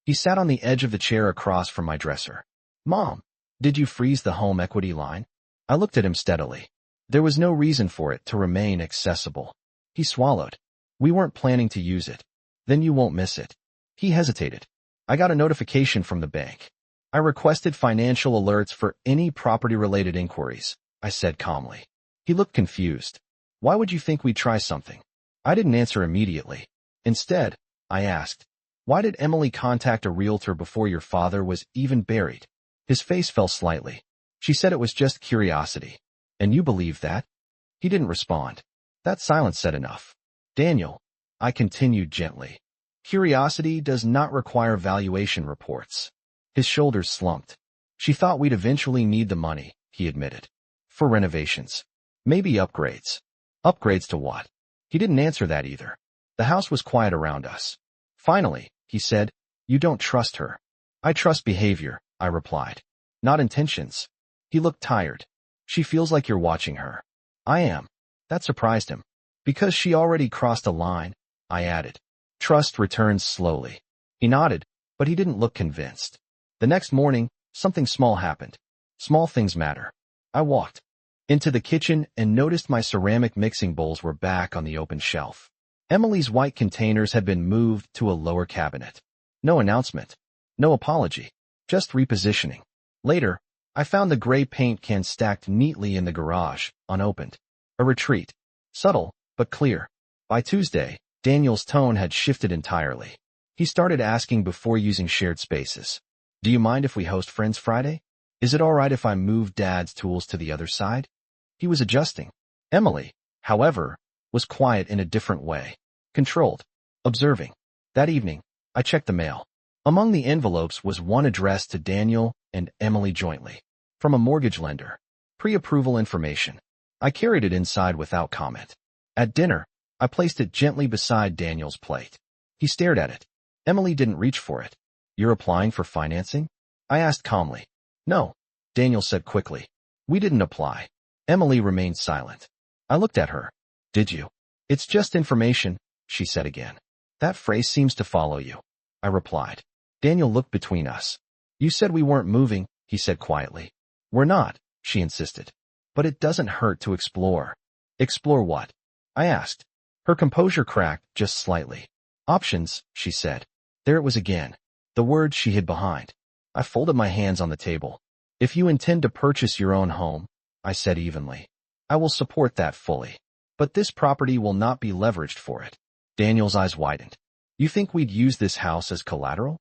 He sat on the edge of the chair across from my dresser. Mom, did you freeze the home equity line? I looked at him steadily. There was no reason for it to remain accessible. He swallowed. We weren't planning to use it. Then you won't miss it. He hesitated. I got a notification from the bank. I requested financial alerts for any property-related inquiries, I said calmly. He looked confused. Why would you think we'd try something? I didn't answer immediately. Instead, I asked, why did Emily contact a realtor before your father was even buried? His face fell slightly. She said it was just curiosity. And you believe that? He didn't respond. That silence said enough. Daniel, I continued gently. Curiosity does not require valuation reports. His shoulders slumped. She thought we'd eventually need the money, he admitted. For renovations. Maybe upgrades. Upgrades to what? He didn't answer that either. The house was quiet around us. Finally, he said, you don't trust her. I trust behavior, I replied. Not intentions. He looked tired. She feels like you're watching her. I am. That surprised him. Because she already crossed a line, I added. Trust returns slowly. He nodded, but he didn't look convinced. The next morning, something small happened. Small things matter. I walked into the kitchen and noticed my ceramic mixing bowls were back on the open shelf. Emily's white containers had been moved to a lower cabinet. No announcement. No apology. Just repositioning. Later, I found the gray paint can stacked neatly in the garage, unopened. A retreat. Subtle, but clear. By Tuesday, Daniel's tone had shifted entirely. He started asking before using shared spaces. Do you mind if we host Friends Friday? Is it all right if I move Dad's tools to the other side? He was adjusting. Emily, however, was quiet in a different way. Controlled. Observing. That evening, I checked the mail. Among the envelopes was one addressed to Daniel and Emily jointly. From a mortgage lender. Pre-approval information. I carried it inside without comment. At dinner, I placed it gently beside Daniel's plate. He stared at it. Emily didn't reach for it. You're applying for financing? I asked calmly. No, Daniel said quickly. We didn't apply. Emily remained silent. I looked at her. Did you? It's just information, she said again. That phrase seems to follow you. I replied. Daniel looked between us. You said we weren't moving, he said quietly. We're not, she insisted. But it doesn't hurt to explore. Explore what? I asked. Her composure cracked just slightly. Options, she said. There it was again. The word she hid behind. I folded my hands on the table. If you intend to purchase your own home, I said evenly, I will support that fully. But this property will not be leveraged for it. Daniel's eyes widened. You think we'd use this house as collateral?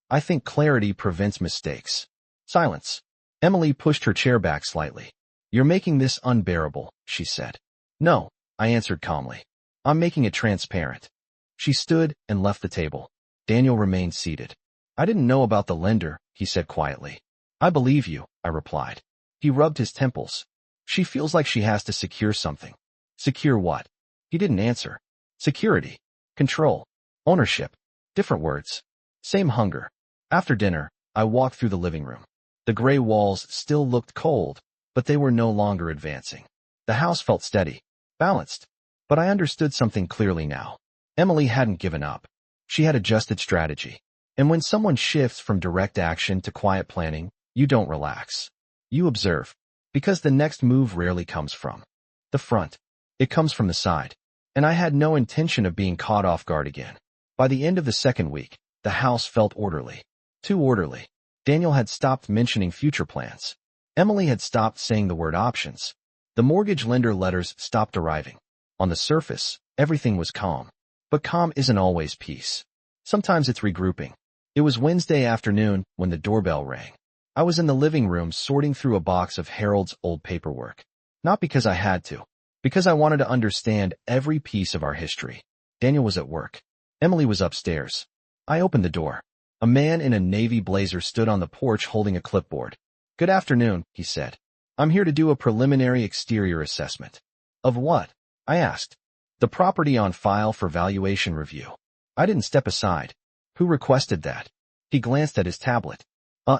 I think clarity prevents mistakes. Silence. Emily pushed her chair back slightly. You're making this unbearable, she said. No, I answered calmly. I'm making it transparent. She stood and left the table. Daniel remained seated. I didn't know about the lender, he said quietly. I believe you, I replied. He rubbed his temples. She feels like she has to secure something. Secure what? He didn't answer. Security. Control. Ownership. Different words. Same hunger. After dinner, I walked through the living room. The gray walls still looked cold, but they were no longer advancing. The house felt steady, balanced. But I understood something clearly now. Emily hadn't given up. She had adjusted strategy. And when someone shifts from direct action to quiet planning, you don't relax. You observe. Because the next move rarely comes from the front. It comes from the side. And I had no intention of being caught off guard again. By the end of the second week, the house felt orderly. Too orderly. Daniel had stopped mentioning future plans. Emily had stopped saying the word options. The mortgage lender letters stopped arriving. On the surface, everything was calm. But calm isn't always peace. Sometimes it's regrouping. It was Wednesday afternoon when the doorbell rang. I was in the living room sorting through a box of Harold's old paperwork. Not because I had to. Because I wanted to understand every piece of our history. Daniel was at work. Emily was upstairs. I opened the door. A man in a navy blazer stood on the porch holding a clipboard. Good afternoon, he said. I'm here to do a preliminary exterior assessment. Of what? I asked. The property on file for valuation review. I didn't step aside. Who requested that? He glanced at his tablet.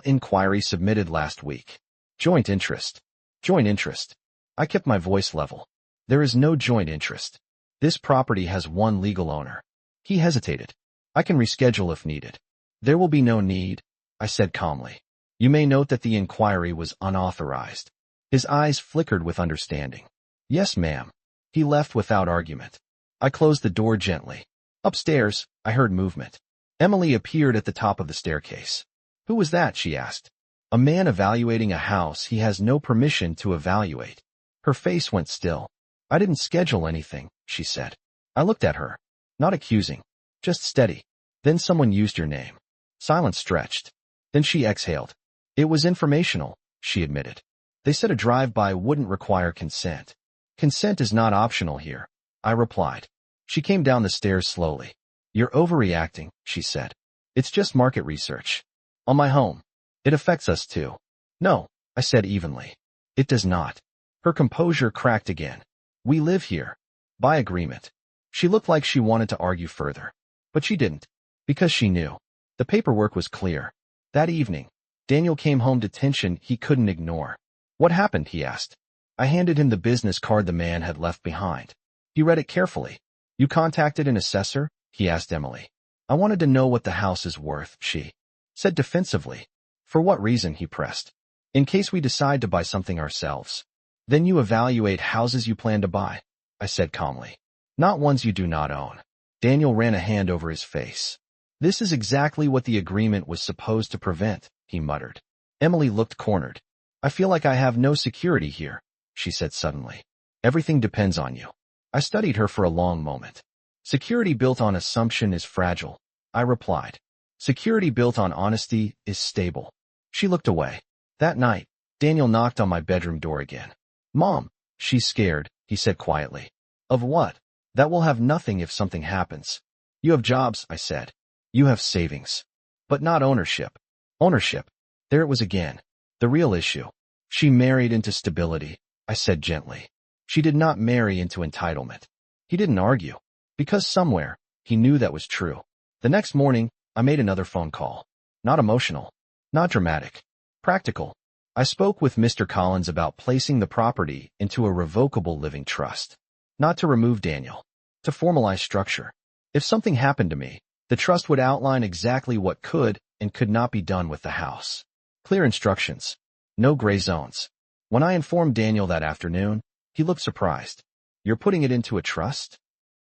Inquiry submitted last week. Joint interest. Joint interest. I kept my voice level. There is no joint interest. This property has one legal owner. He hesitated. I can reschedule if needed. There will be no need, I said calmly. You may note that the inquiry was unauthorized. His eyes flickered with understanding. Yes, ma'am. He left without argument. I closed the door gently. Upstairs, I heard movement. Emily appeared at the top of the staircase. Who was that? She asked. A man evaluating a house he has no permission to evaluate. Her face went still. I didn't schedule anything, she said. I looked at her. Not accusing. Just steady. Then someone used your name. Silence stretched. Then she exhaled. It was informational, she admitted. They said a drive-by wouldn't require consent. Consent is not optional here, I replied. She came down the stairs slowly. You're overreacting, she said. It's just market research. On my home. It affects us too. No, I said evenly. It does not. Her composure cracked again. We live here. By agreement. She looked like she wanted to argue further. But she didn't. Because she knew. The paperwork was clear. That evening, Daniel came home to tension he couldn't ignore. What happened? He asked. I handed him the business card the man had left behind. He read it carefully. You contacted an assessor? He asked Emily. I wanted to know what the house is worth, she said defensively. For what reason? He pressed. In case we decide to buy something ourselves. Then you evaluate houses you plan to buy, I said calmly. Not ones you do not own. Daniel ran a hand over his face. This is exactly what the agreement was supposed to prevent, he muttered. Emily looked cornered. I feel like I have no security here, she said suddenly. Everything depends on you. I studied her for a long moment. Security built on assumption is fragile, I replied. Security built on honesty is stable. She looked away. That night, Daniel knocked on my bedroom door again. Mom, she's scared, he said quietly. Of what? That will have nothing if something happens. You have jobs, I said. You have savings. But not ownership. Ownership. There it was again. The real issue. She married into stability, I said gently. She did not marry into entitlement. He didn't argue. Because somewhere, he knew that was true. The next morning, I made another phone call. Not emotional. Not dramatic. Practical. I spoke with Mr. Collins about placing the property into a revocable living trust. Not to remove Daniel. To formalize structure. If something happened to me, the trust would outline exactly what could and could not be done with the house. Clear instructions. No gray zones. When I informed Daniel that afternoon, he looked surprised. You're putting it into a trust?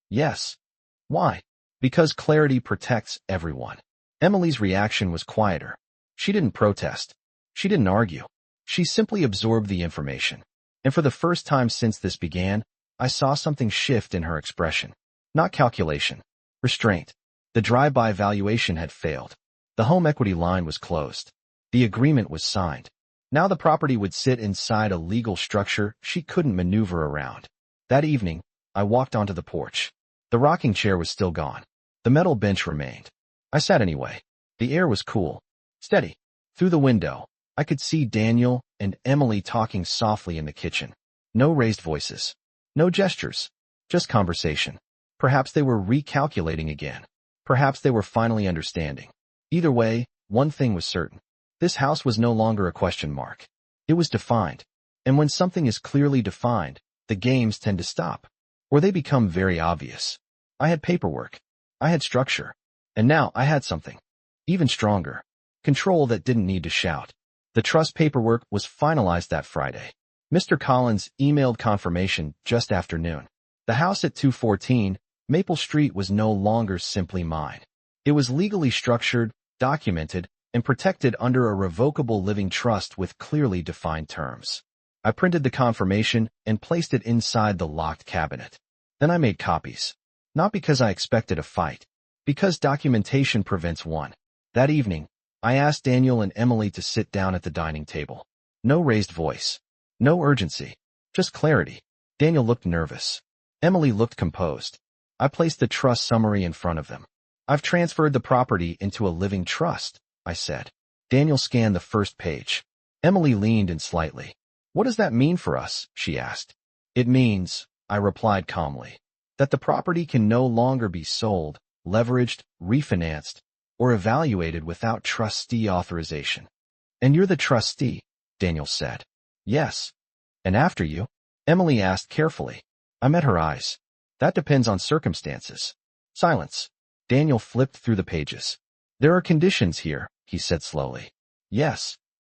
Yes. Why? Because clarity protects everyone. Emily's reaction was quieter. She didn't protest. She didn't argue. She simply absorbed the information. And for the first time since this began, I saw something shift in her expression. Not calculation. Restraint. The drive-by valuation had failed. The home equity line was closed. The agreement was signed. Now the property would sit inside a legal structure she couldn't maneuver around. That evening, I walked onto the porch. The rocking chair was still gone. The metal bench remained. I sat anyway. The air was cool, steady. Through the window, I could see Daniel and Emily talking softly in the kitchen. No raised voices. No gestures. Just conversation. Perhaps they were recalculating again. Perhaps they were finally understanding. Either way, one thing was certain. This house was no longer a question mark. It was defined. And when something is clearly defined, the games tend to stop. Or they become very obvious. I had paperwork. I had structure. And now I had something. Even stronger. Control that didn't need to shout. The trust paperwork was finalized that Friday. Mr. Collins emailed confirmation just after noon. The house at 214 Maple Street was no longer simply mine. It was legally structured, documented, and protected under a revocable living trust with clearly defined terms. I printed the confirmation and placed it inside the locked cabinet. Then I made copies. Not because I expected a fight. Because documentation prevents one. That evening, I asked Daniel and Emily to sit down at the dining table. No raised voice. No urgency. Just clarity. Daniel looked nervous. Emily looked composed. I placed the trust summary in front of them. I've transferred the property into a living trust, I said. Daniel scanned the first page. Emily leaned in slightly. What does that mean for us? She asked. It means, I replied calmly, that the property can no longer be sold, leveraged, refinanced, or evaluated without trustee authorization. And you're the trustee, Daniel said. Yes. And after you? Emily asked carefully. I met her eyes. That depends on circumstances. Silence. Daniel flipped through the pages. There are conditions here, he said slowly. Yes.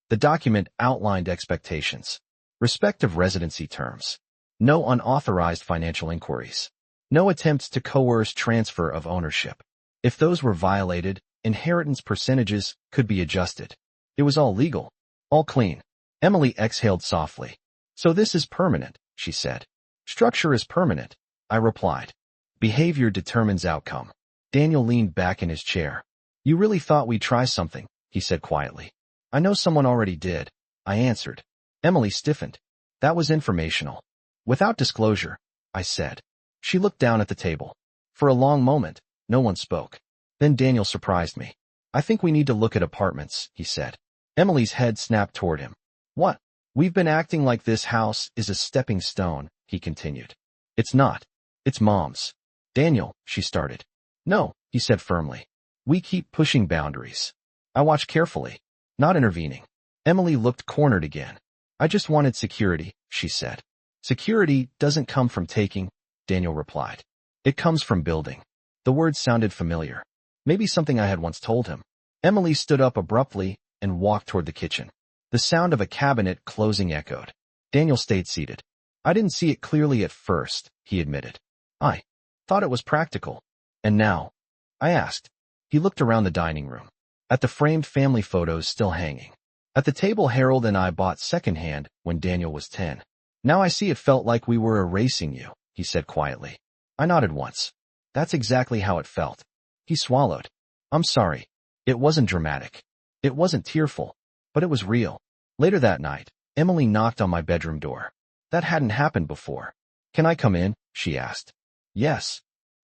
The document outlined expectations. Respect of residency terms. No unauthorized financial inquiries. No attempts to coerce transfer of ownership. If those were violated, inheritance percentages could be adjusted. It was all legal. All clean. Emily exhaled softly. So this is permanent, she said. Structure is permanent, I replied. Behavior determines outcome. Daniel leaned back in his chair. You really thought we'd try something, he said quietly. I know someone already did, I answered. Emily stiffened. That was informational. Without disclosure, I said. She looked down at the table. For a long moment, no one spoke. Then Daniel surprised me. I think we need to look at apartments, he said. Emily's head snapped toward him. What? We've been acting like this house is a stepping stone, he continued. It's not. It's Mom's. Daniel, she started. No, he said firmly. We keep pushing boundaries. I watched carefully, not intervening. Emily looked cornered again. I just wanted security, she said. Security doesn't come from taking, Daniel replied. It comes from building. The words sounded familiar. Maybe something I had once told him. Emily stood up abruptly and walked toward the kitchen. The sound of a cabinet closing echoed. Daniel stayed seated. I didn't see it clearly at first, he admitted. I thought it was practical. And now? I asked. He looked around the dining room. At the framed family photos still hanging. At the table Harold and I bought secondhand when Daniel was 10. Now I see it felt like we were erasing you, he said quietly. I nodded once. That's exactly how it felt. He swallowed. I'm sorry. It wasn't dramatic. It wasn't tearful. But it was real. Later that night, Emily knocked on my bedroom door. That hadn't happened before. Can I come in? She asked. Yes.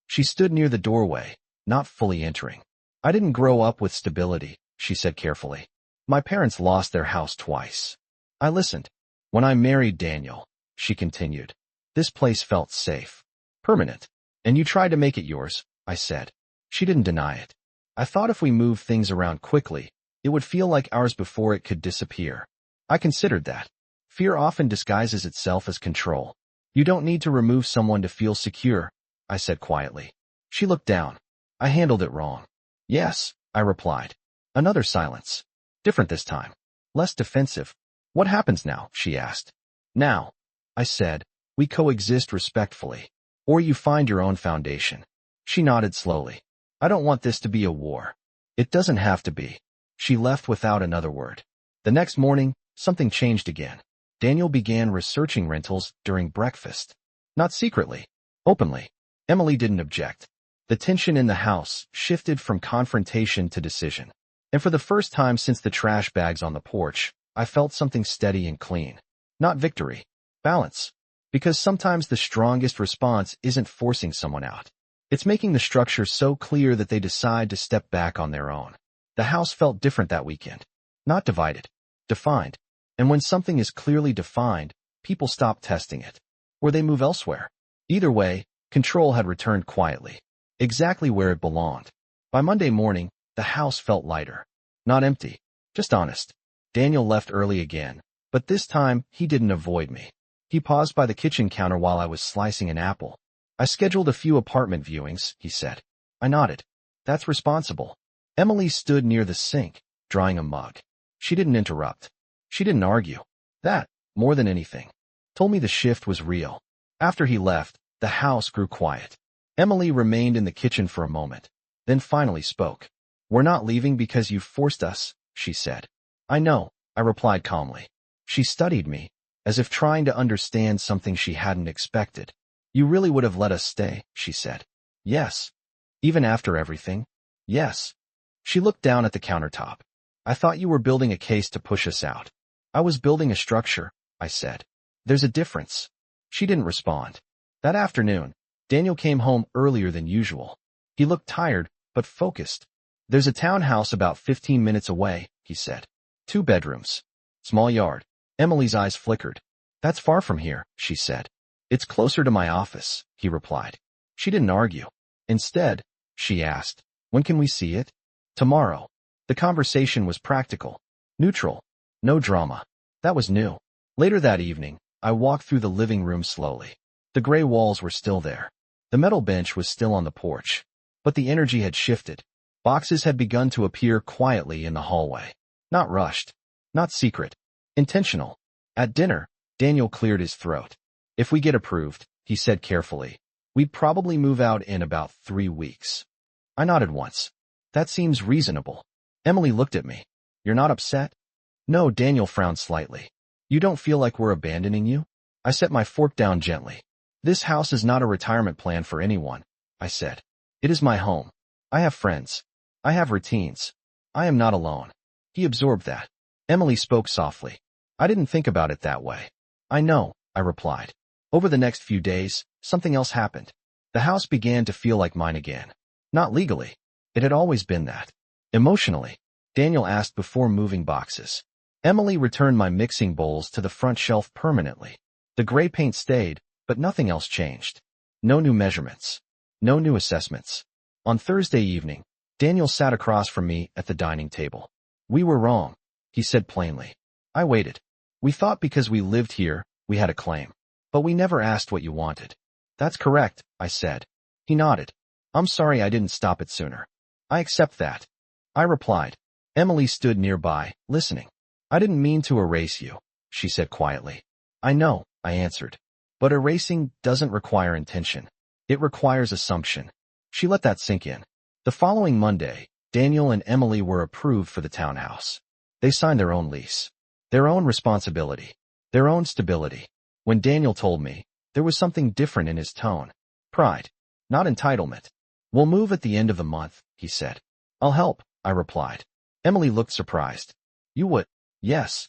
She stood near the doorway, not fully entering. I didn't grow up with stability, she said carefully. My parents lost their house twice. I listened. When I married Daniel, she continued, this place felt safe. Permanent. And you tried to make it yours, I said. She didn't deny it. I thought if we moved things around quickly, it would feel like ours before it could disappear. I considered that. Fear often disguises itself as control. You don't need to remove someone to feel secure, I said quietly. She looked down. I handled it wrong. Yes, I replied. Another silence. Different this time. Less defensive. What happens now? She asked. Now, I said, we coexist respectfully. Or you find your own foundation. She nodded slowly. I don't want this to be a war. It doesn't have to be. She left without another word. The next morning, something changed again. Daniel began researching rentals during breakfast. Not secretly. Openly. Emily didn't object. The tension in the house shifted from confrontation to decision. And for the first time since the trash bags on the porch, I felt something steady and clean. Not victory. Balance. Because sometimes the strongest response isn't forcing someone out. It's making the structure so clear that they decide to step back on their own. The house felt different that weekend. Not divided. Defined. And when something is clearly defined, people stop testing it. Or they move elsewhere. Either way, control had returned quietly. Exactly where it belonged. By Monday morning, the house felt lighter. Not empty. Just honest. Daniel left early again. But this time, he didn't avoid me. He paused by the kitchen counter while I was slicing an apple. I scheduled a few apartment viewings, he said. I nodded. That's responsible. Emily stood near the sink, drying a mug. She didn't interrupt. She didn't argue. That, more than anything, told me the shift was real. After he left, the house grew quiet. Emily remained in the kitchen for a moment, then finally spoke. We're not leaving because you forced us, she said. I know, I replied calmly. She studied me, as if trying to understand something she hadn't expected. You really would have let us stay, she said. Yes. Even after everything? Yes. She looked down at the countertop. I thought you were building a case to push us out. I was building a structure, I said. There's a difference. She didn't respond. That afternoon, Daniel came home earlier than usual. He looked tired, but focused. There's a townhouse about 15 minutes away, he said. 2 bedrooms. Small yard. Emily's eyes flickered. That's far from here, she said. It's closer to my office, he replied. She didn't argue. Instead, she asked, when can we see it? Tomorrow. The conversation was practical. Neutral. No drama. That was new. Later that evening, I walked through the living room slowly. The gray walls were still there. The metal bench was still on the porch. But the energy had shifted. Boxes had begun to appear quietly in the hallway. Not rushed. Not secret. Intentional. At dinner, Daniel cleared his throat. If we get approved, he said carefully, we'd probably move out in about 3 weeks. I nodded once. That seems reasonable. Emily looked at me. You're not upset? No, Daniel frowned slightly. You don't feel like we're abandoning you? I set my fork down gently. This house is not a retirement plan for anyone, I said. It is my home. I have friends. I have routines. I am not alone. He absorbed that. Emily spoke softly. I didn't think about it that way. I know, I replied. Over the next few days, something else happened. The house began to feel like mine again. Not legally. It had always been that. Emotionally, Daniel asked before moving boxes. Emily returned my mixing bowls to the front shelf permanently. The gray paint stayed, but nothing else changed. No new measurements. No new assessments. On Thursday evening, Daniel sat across from me at the dining table. We were wrong, he said plainly. I waited. We thought because we lived here, we had a claim. But we never asked what you wanted. That's correct, I said. He nodded. I'm sorry I didn't stop it sooner. I accept that. I replied. Emily stood nearby, listening. I didn't mean to erase you, she said quietly. I know, I answered. But erasing doesn't require intention. It requires assumption. She let that sink in. The following Monday, Daniel and Emily were approved for the townhouse. They signed their own lease. Their own responsibility. Their own stability. When Daniel told me, there was something different in his tone. Pride. Not entitlement. We'll move at the end of the month, he said. I'll help, I replied. Emily looked surprised. You would? Yes.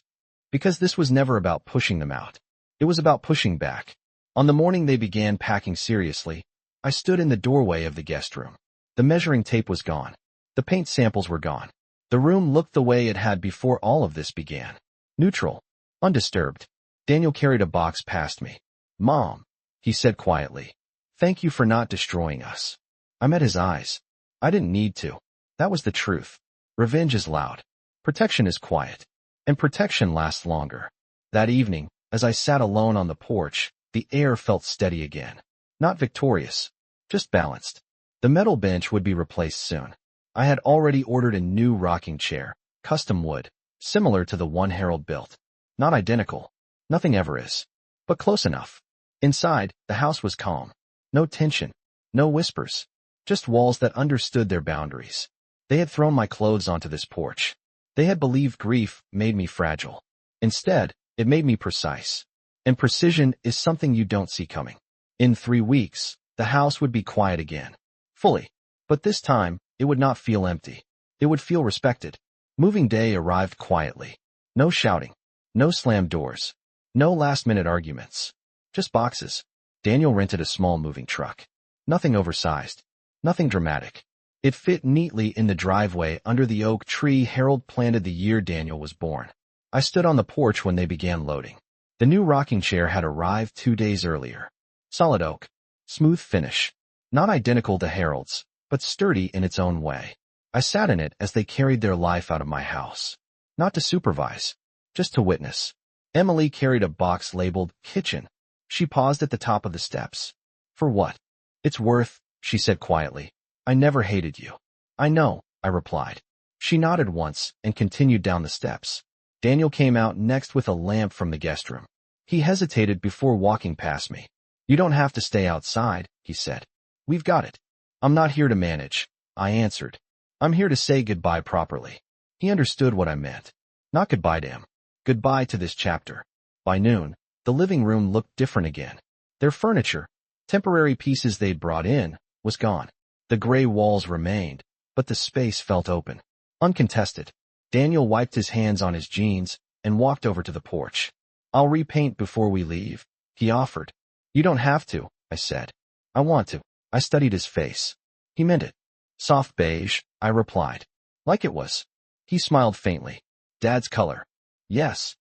Because this was never about pushing them out. It was about pushing back. On the morning they began packing seriously, I stood in the doorway of the guest room. The measuring tape was gone. The paint samples were gone. The room looked the way it had before all of this began. Neutral. Undisturbed. Daniel carried a box past me. Mom, he said quietly. Thank you for not destroying us. I met his eyes. I didn't need to. That was the truth. Revenge is loud. Protection is quiet. And protection lasts longer. That evening, as I sat alone on the porch, the air felt steady again. Not victorious. Just balanced. The metal bench would be replaced soon. I had already ordered a new rocking chair, custom wood, similar to the one Harold built. Not identical. Nothing ever is. But close enough. Inside, the house was calm. No tension. No whispers. Just walls that understood their boundaries. They had thrown my clothes onto this porch. They had believed grief made me fragile. Instead, it made me precise. And precision is something you don't see coming. In 3 weeks, the house would be quiet again. Fully. But this time, it would not feel empty. It would feel respected. Moving day arrived quietly. No shouting. No slammed doors. No last-minute arguments. Just boxes. Daniel rented a small moving truck. Nothing oversized. Nothing dramatic. It fit neatly in the driveway under the oak tree Harold planted the year Daniel was born. I stood on the porch when they began loading. The new rocking chair had arrived 2 days earlier. Solid oak. Smooth finish. Not identical to Harold's, but sturdy in its own way. I sat in it as they carried their life out of my house. Not to supervise, just to witness. Emily carried a box labeled kitchen. She paused at the top of the steps. For what? It's worth, she said quietly. I never hated you. I know, I replied. She nodded once and continued down the steps. Daniel came out next with a lamp from the guest room. He hesitated before walking past me. You don't have to stay outside, he said. We've got it. I'm not here to manage, I answered. I'm here to say goodbye properly. He understood what I meant. Not goodbye to him. Goodbye to this chapter. By noon, the living room looked different again. Their furniture, temporary pieces they'd brought in, was gone. The gray walls remained, but the space felt open. Uncontested. Daniel wiped his hands on his jeans and walked over to the porch. I'll repaint before we leave, he offered. You don't have to, I said. I want to. I studied his face. He meant it. Soft beige, I replied. Like it was. He smiled faintly. Dad's color. Yes.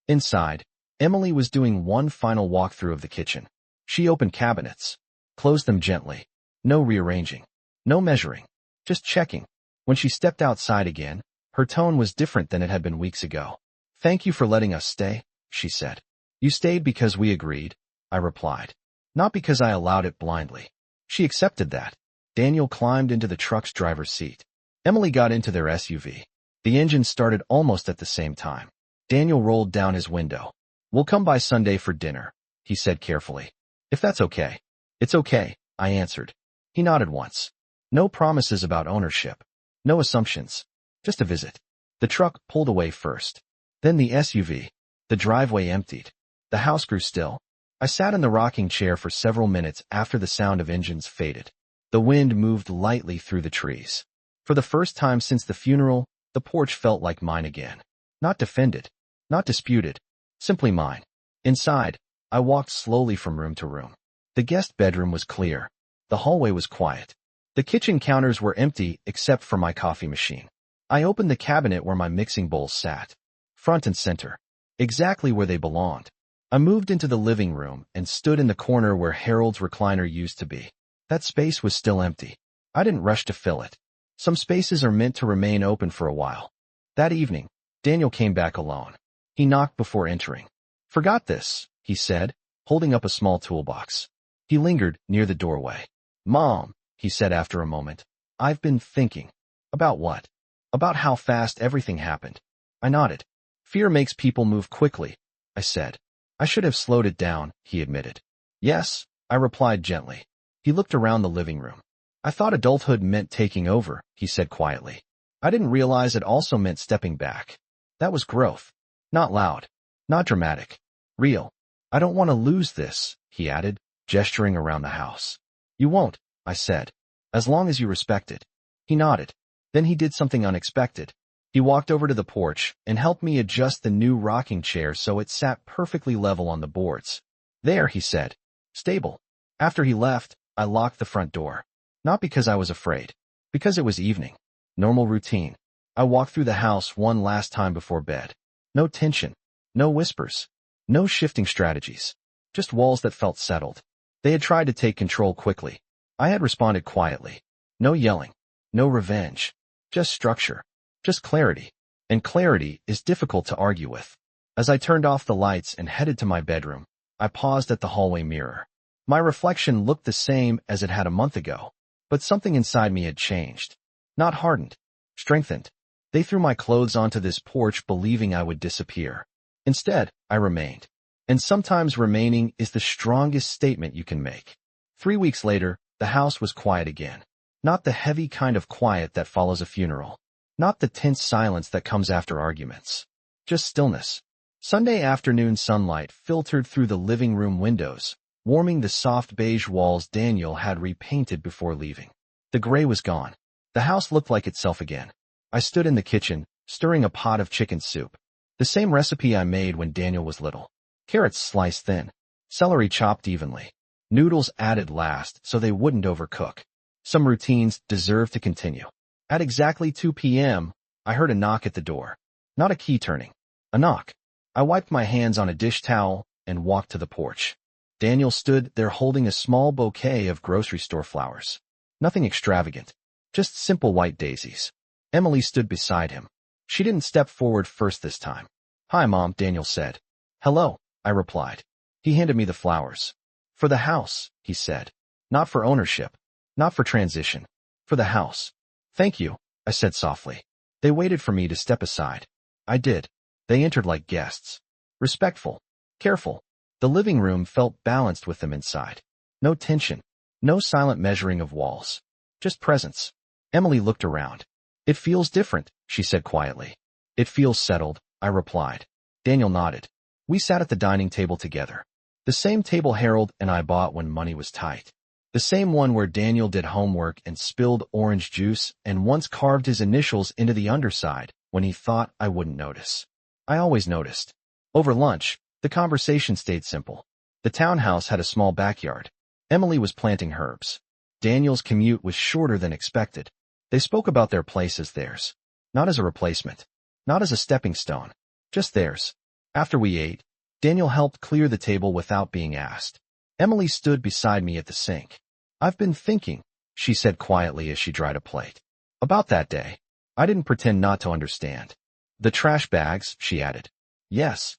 Inside, Emily was doing one final walkthrough of the kitchen. She opened cabinets. Closed them gently. No rearranging. No measuring. Just checking. When she stepped outside again, her tone was different than it had been weeks ago. Thank you for letting us stay, she said. You stayed because we agreed, I replied. Not because I allowed it blindly. She accepted that. Daniel climbed into the truck's driver's seat. Emily got into their SUV. The engine started almost at the same time. Daniel rolled down his window. We'll come by Sunday for dinner, he said carefully. If that's okay. It's okay, I answered. He nodded once. No promises about ownership. No assumptions. Just a visit. The truck pulled away first. Then the SUV. The driveway emptied. The house grew still. I sat in the rocking chair for several minutes after the sound of engines faded. The wind moved lightly through the trees. For the first time since the funeral, the porch felt like mine again. Not defended. Not disputed. Simply mine. Inside, I walked slowly from room to room. The guest bedroom was clear. The hallway was quiet. The kitchen counters were empty except for my coffee machine. I opened the cabinet where my mixing bowls sat. Front and center. Exactly where they belonged. I moved into the living room and stood in the corner where Harold's recliner used to be. That space was still empty. I didn't rush to fill it. Some spaces are meant to remain open for a while. That evening, Daniel came back alone. He knocked before entering. Forgot this, he said, holding up a small toolbox. He lingered near the doorway. Mom, he said after a moment. I've been thinking. About what? About how fast everything happened. I nodded. Fear makes people move quickly, I said. I should have slowed it down, he admitted. Yes, I replied gently. He looked around the living room. I thought adulthood meant taking over, he said quietly. I didn't realize it also meant stepping back. That was growth. Not loud. Not dramatic. Real. I don't want to lose this, he added, gesturing around the house. You won't, I said. As long as you respect it. He nodded. Then he did something unexpected. He walked over to the porch and helped me adjust the new rocking chair so it sat perfectly level on the boards. There, he said. Stable. After he left, I locked the front door. Not because I was afraid. Because it was evening. Normal routine. I walked through the house one last time before bed. No tension. No whispers. No shifting strategies. Just walls that felt settled. They had tried to take control quickly. I had responded quietly. No yelling. No revenge. Just structure. Just clarity. And clarity is difficult to argue with. As I turned off the lights and headed to my bedroom, I paused at the hallway mirror. My reflection looked the same as it had a month ago, but something inside me had changed. Not hardened. Strengthened. They threw my clothes onto this porch believing I would disappear. Instead, I remained. And sometimes remaining is the strongest statement you can make. 3 weeks later, the house was quiet again. Not the heavy kind of quiet that follows a funeral. Not the tense silence that comes after arguments. Just stillness. Sunday afternoon sunlight filtered through the living room windows, warming the soft beige walls Daniel had repainted before leaving. The gray was gone. The house looked like itself again. I stood in the kitchen, stirring a pot of chicken soup. The same recipe I made when Daniel was little. Carrots sliced thin. Celery chopped evenly. Noodles added last so they wouldn't overcook. Some routines deserve to continue. At exactly 2 p.m., I heard a knock at the door. Not a key turning. A knock. I wiped my hands on a dish towel and walked to the porch. Daniel stood there holding a small bouquet of grocery store flowers. Nothing extravagant. Just simple white daisies. Emily stood beside him. She didn't step forward first this time. "Hi, Mom," Daniel said. "Hello," I replied. He handed me the flowers. "For the house," he said. "Not for ownership. Not for transition. For the house." "Thank you," I said softly. They waited for me to step aside. I did. They entered like guests. Respectful. Careful. The living room felt balanced with them inside. No tension. No silent measuring of walls. Just presence. Emily looked around. "It feels different," she said quietly. "It feels settled," I replied. Daniel nodded. We sat at the dining table together. The same table Harold and I bought when money was tight. The same one where Daniel did homework and spilled orange juice and once carved his initials into the underside when he thought I wouldn't notice. I always noticed. Over lunch, the conversation stayed simple. The townhouse had a small backyard. Emily was planting herbs. Daniel's commute was shorter than expected. They spoke about their place as theirs. Not as a replacement. Not as a stepping stone. Just theirs. After we ate, Daniel helped clear the table without being asked. Emily stood beside me at the sink. "I've been thinking," she said quietly as she dried a plate. "About that day." I didn't pretend not to understand. "The trash bags," she added. "Yes.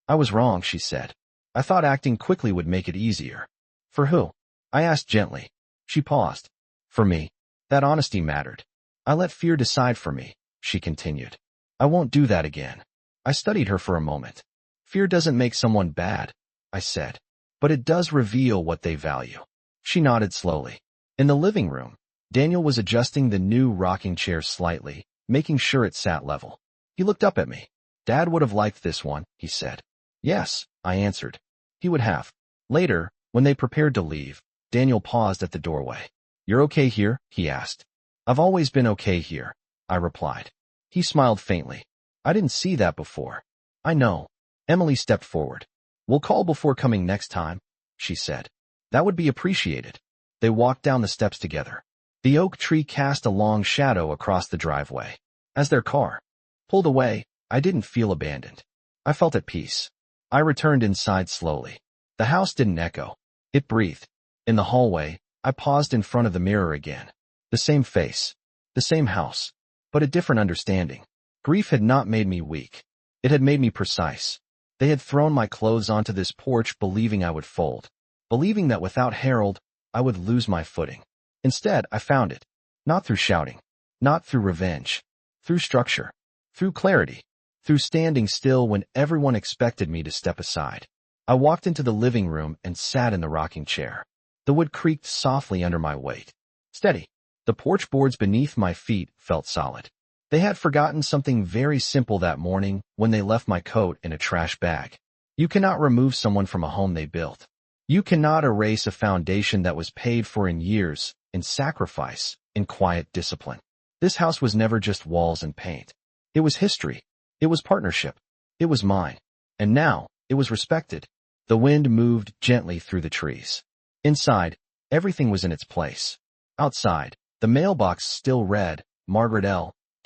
I was wrong," she said. "I thought acting quickly would make it easier." "For who?" I asked gently. She paused. "For me." That honesty mattered. "I let fear decide for me," she continued. "I won't do that again." I studied her for a moment. "Fear doesn't make someone bad," I said, "but it does reveal what they value." She nodded slowly. In the living room, Daniel was adjusting the new rocking chair slightly, making sure it sat level. He looked up at me. "Dad would have liked this one," he said. "Yes," I answered. "He would have." Later, when they prepared to leave, Daniel paused at the doorway. "You're okay here?" he asked. "I've always been okay here," I replied. He smiled faintly. "I didn't see that before." "I know." Emily stepped forward. "We'll call before coming next time," she said. "That would be appreciated." They walked down the steps together. The oak tree cast a long shadow across the driveway. As their car pulled away, I didn't feel abandoned. I felt at peace. I returned inside slowly. The house didn't echo. It breathed. In the hallway, I paused in front of the mirror again. The same face. The same house. But a different understanding. Grief had not made me weak. It had made me precise. They had thrown my clothes onto this porch believing I would fold. Believing that without Harold, I would lose my footing. Instead, I found it. Not through shouting. Not through revenge. Through structure. Through clarity. Through standing still when everyone expected me to step aside. I walked into the living room and sat in the rocking chair. The wood creaked softly under my weight. Steady. The porch boards beneath my feet felt solid. They had forgotten something very simple that morning when they left my coat in a trash bag. You cannot remove someone from a home they built. You cannot erase a foundation that was paid for in years, in sacrifice, in quiet discipline. This house was never just walls and paint. It was history. It was partnership. It was mine. And now, it was respected. The wind moved gently through the trees. Inside, everything was in its place. Outside, the mailbox still read, Margaret L.,